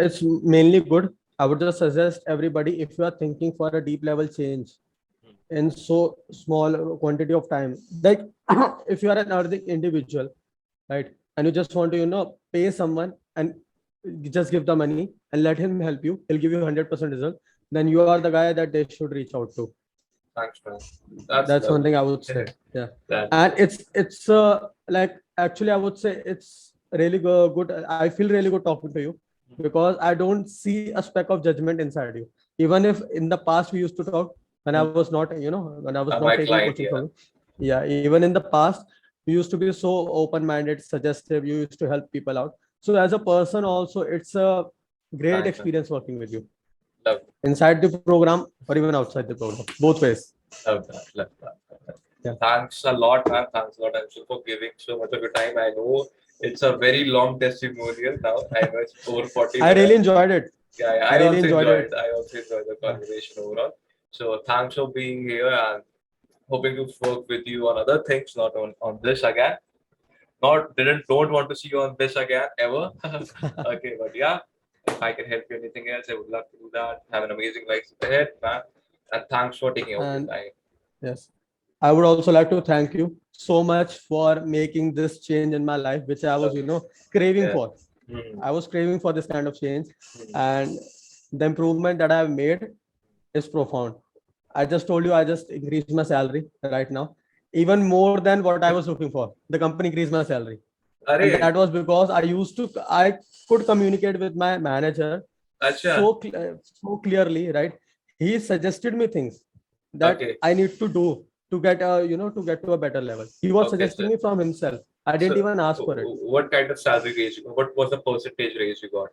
it's mainly good. I would just suggest everybody, if you are thinking for a deep level change in so small quantity of time, like if you are an earning individual, right, and you just want to pay someone and you just give the money and let him help you, he'll give you 100% result, then you are the guy that they should reach out to. Thanks, man. That's That's one lovely. thing I would say. Yeah. That's And it's like, actually I would say it's really good. I feel really good talking to you, because I don't see a speck of judgment inside you. Even if in the past we used to talk when I was not, when I was not my taking client. coaching Yeah. from you. Yeah, even in the past, you used to be so open-minded, suggestive. You used to help people out. So as a person also, it's a great Thanks, man. experience working with you Love, inside the program or even outside the program, both ways. love that. Love that. Yeah. Thanks a lot, man. Thanks a lot, Anshul, for giving so much of your time. I know it's a very long testimonial now. I know it's over 40 I really minutes. enjoyed it. Yeah, yeah, I really enjoyed it. I also enjoyed the Yeah. conversation overall. So thanks for being here and hoping to work with you on other things, not on this again. Not didn't don't want to see you on this again ever. Okay, but yeah, if I can help you anything else, I would love to do that. Have an amazing life ahead, man. And thanks for taking out your And time. yes, I would also like to thank you so much for making this change in my life, which I was, craving Yeah. for. Hmm. I was craving for this kind of change, Hmm. and the improvement that I have made is profound. I just told you I just increased my salary right now, even more than what I was looking for. The company increased my salary, and Arey, that was because I could communicate with my manager acha. so clearly, right? he suggested me things that Okay. I need to do to get to get to a better level. He was Okay, suggesting me from himself. I didn't so even ask for it. what kind of salary raise? What was the percentage raise you got?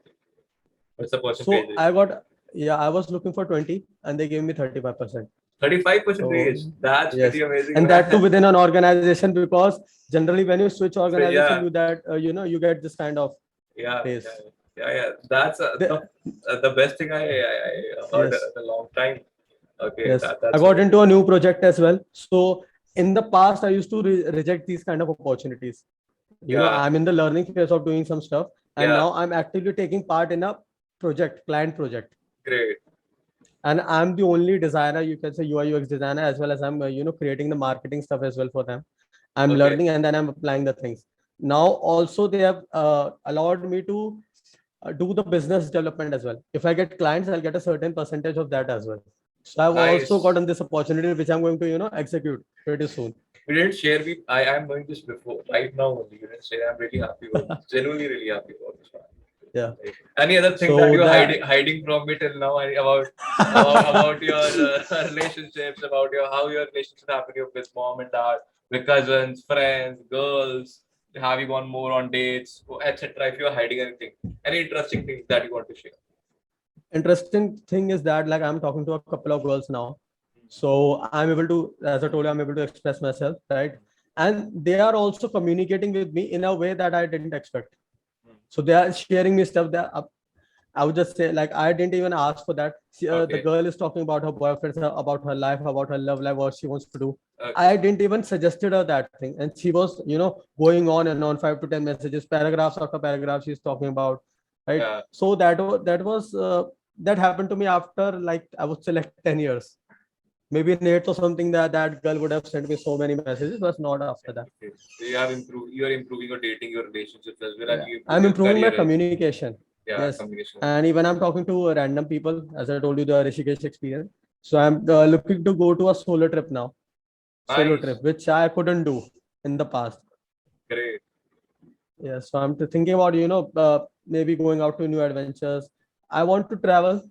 What's the percentage So raise? I got, yeah, I was looking for 20 and they gave me 35%. 35% So raise. That's yes, pretty amazing, and that too man. within an organization, because generally when you switch So organization, yeah, you that you get this kind of yeah, raise. yeah, yeah. That's The, the best thing I heard yes, in a long time. Okay, yes, I that's got amazing. into a new project as well. So in the past, I used to reject these kind of opportunities. Yeah, I'm in the learning phase of doing some stuff, and yeah, now I'm actively taking part in a client project, great. and I'm the only designer, you can say UI UX designer, as well as I'm creating the marketing stuff as well for them. I'm Okay, learning and then I'm applying the things. Now also they have allowed me to do the business development as well. If I get clients, I'll get a certain percentage of that as well. So I've also nice. gotten this opportunity, which I'm going to execute pretty soon. We didn't share. I am doing this before right now only. You didn't share. I'm really happy about this. Genuinely, really happy about this one. Yeah. Right. Any other thing that So you're that hiding from me till now about your relationships, about your how your relationship happening with mom and dad, with cousins, friends, girls? Have you gone more on dates, etc.? If you're hiding anything, any interesting things that you want to share? interesting thing is that like I'm talking to a couple of girls now. So I'm able to, as I told you, I'm able to express myself, right? And they are also communicating with me in a way that I didn't expect. So they are sharing me stuff that I would just say, like, I didn't even ask for that. The Okay. girl is talking about her boyfriend, about her life, about her love life, what she wants to do. Okay. I didn't even suggested her that thing, and she was, going on and on, 5 to 10 messages, paragraphs after paragraph. She's talking about, right? Yeah. So that happened to me after, like, I would say, like 10 years, maybe in eighth or something. That girl would have sent me so many messages, but not after that. Okay. So you have improved. You are improving your dating, your relationships as well, and Yeah, you improve I'm your improving my career as well. communication. Yeah, Yes, communication. and even I'm talking to random people, as I told you, the Rishikesh experience. So I'm looking to go to a solo trip now, solo Nice. trip, which I couldn't do in the past. Great. Yeah, so I'm thinking about maybe going out to new adventures. I want to travel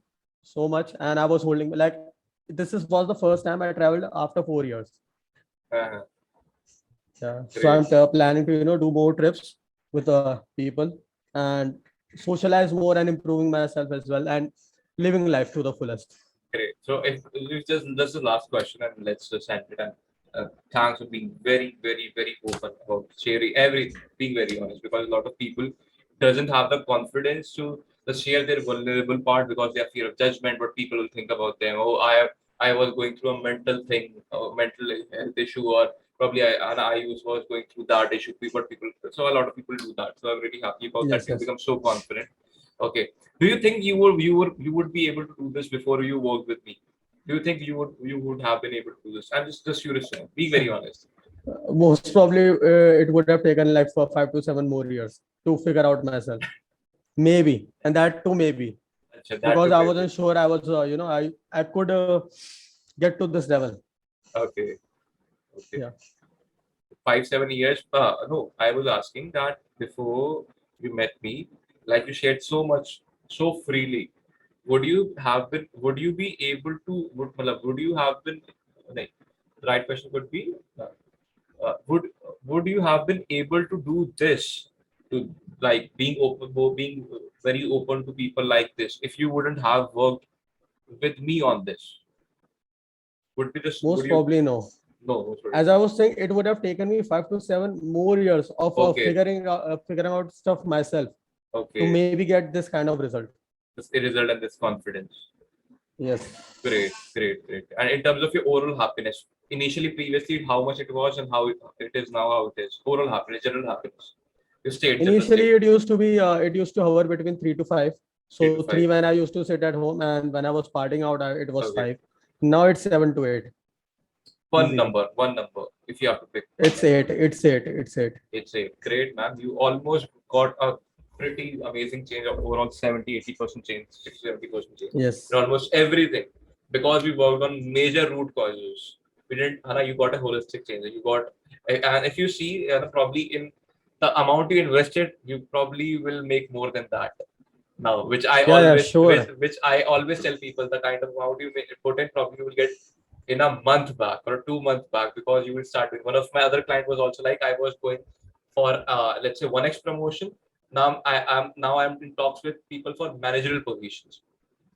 so much, and I was holding like was the first time I traveled after 4 years. Uh, Yeah, so great. I'm planning to do more trips with people and socialize more and improving myself as well and living life to the fullest. Great. So if just that's the last question, and let's just end it. And thanks for being very, very, very open about sharing everything, being very honest, because a lot of people doesn't have the confidence to share their vulnerable part because they have fear of judgment, what people will think about them. Oh, I was going through a mental thing, a mental health issue, or probably was going through that issue. People, so a lot of people do that. So I'm really happy about that. Yes, You yes. become so confident. Okay. Do you think you would be able to do this before you worked with me? Do you think you would have been able to do this? I'm just curious. Be very honest. Most probably it would have taken like for 5 to 7 more years to figure out myself. Maybe, and that too maybe, Achha, that because took I it. wasn't sure I was, I could get to this level. Okay. Okay. Yeah. 5 7 years. No, I was asking that before you met me, like you shared so much so freely. Would you have been? Would you be able to? Would you have been? Like, the right question would be. Would you have been able to do this to like being very open to people like this if you wouldn't have worked with me on this? Would be this? Would Most you? probably no. No, most probably As I was saying, it would have taken me 5 to 7 more years of okay, figuring out stuff myself to okay. maybe get this kind of result. This result and this confidence. Yes. Great, great, great. And in terms of your overall happiness, initially, previously, how much it was and how it is now, how it is. Overall happiness, general happiness. You state, general Initially, state, it used to hover between 3 to 5. three So to three five. when I used to sit at home, and when I was partying out, it was Okay. 5. Now it's 7 to 8. One Easily. number, one number. If you have to pick one It's number. 8. It's 8. It's 8. It's a great man. You almost got a pretty amazing change of overall 70 80% change, 60 70% change Yes. in almost everything because we worked on major root causes. We didn't, Hana, you got a holistic change. You got, and if you see, probably in the amount you invested, you probably will make more than that. now, which I Yeah, always sure. which I always tell people, the kind of amount you put in, probably you will get in a month back or a 2 month back, because you will start doing. One of my other client was also like, I was going for let's say 1x promotion. I'm in talks with people for managerial positions.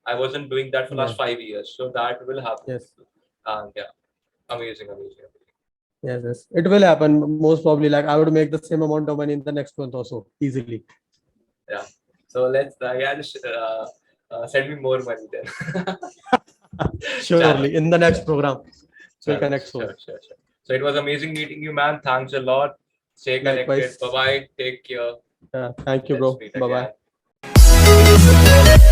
I wasn't doing that for Yeah. last 5 years, so that will happen. Yes. And yeah, amazing. Yes, yes. It will happen. Most probably, like I would make the same amount of money in the next month also, easily. Yeah. So let's just send me more money then. Surely, in the next program, we'll Chalo, connect soon. sure. So it was amazing meeting you, man. Thanks a lot. Stay connected. Likewise. Bye bye. Take care. Thank you, Let's bro. meet Bye bye. again.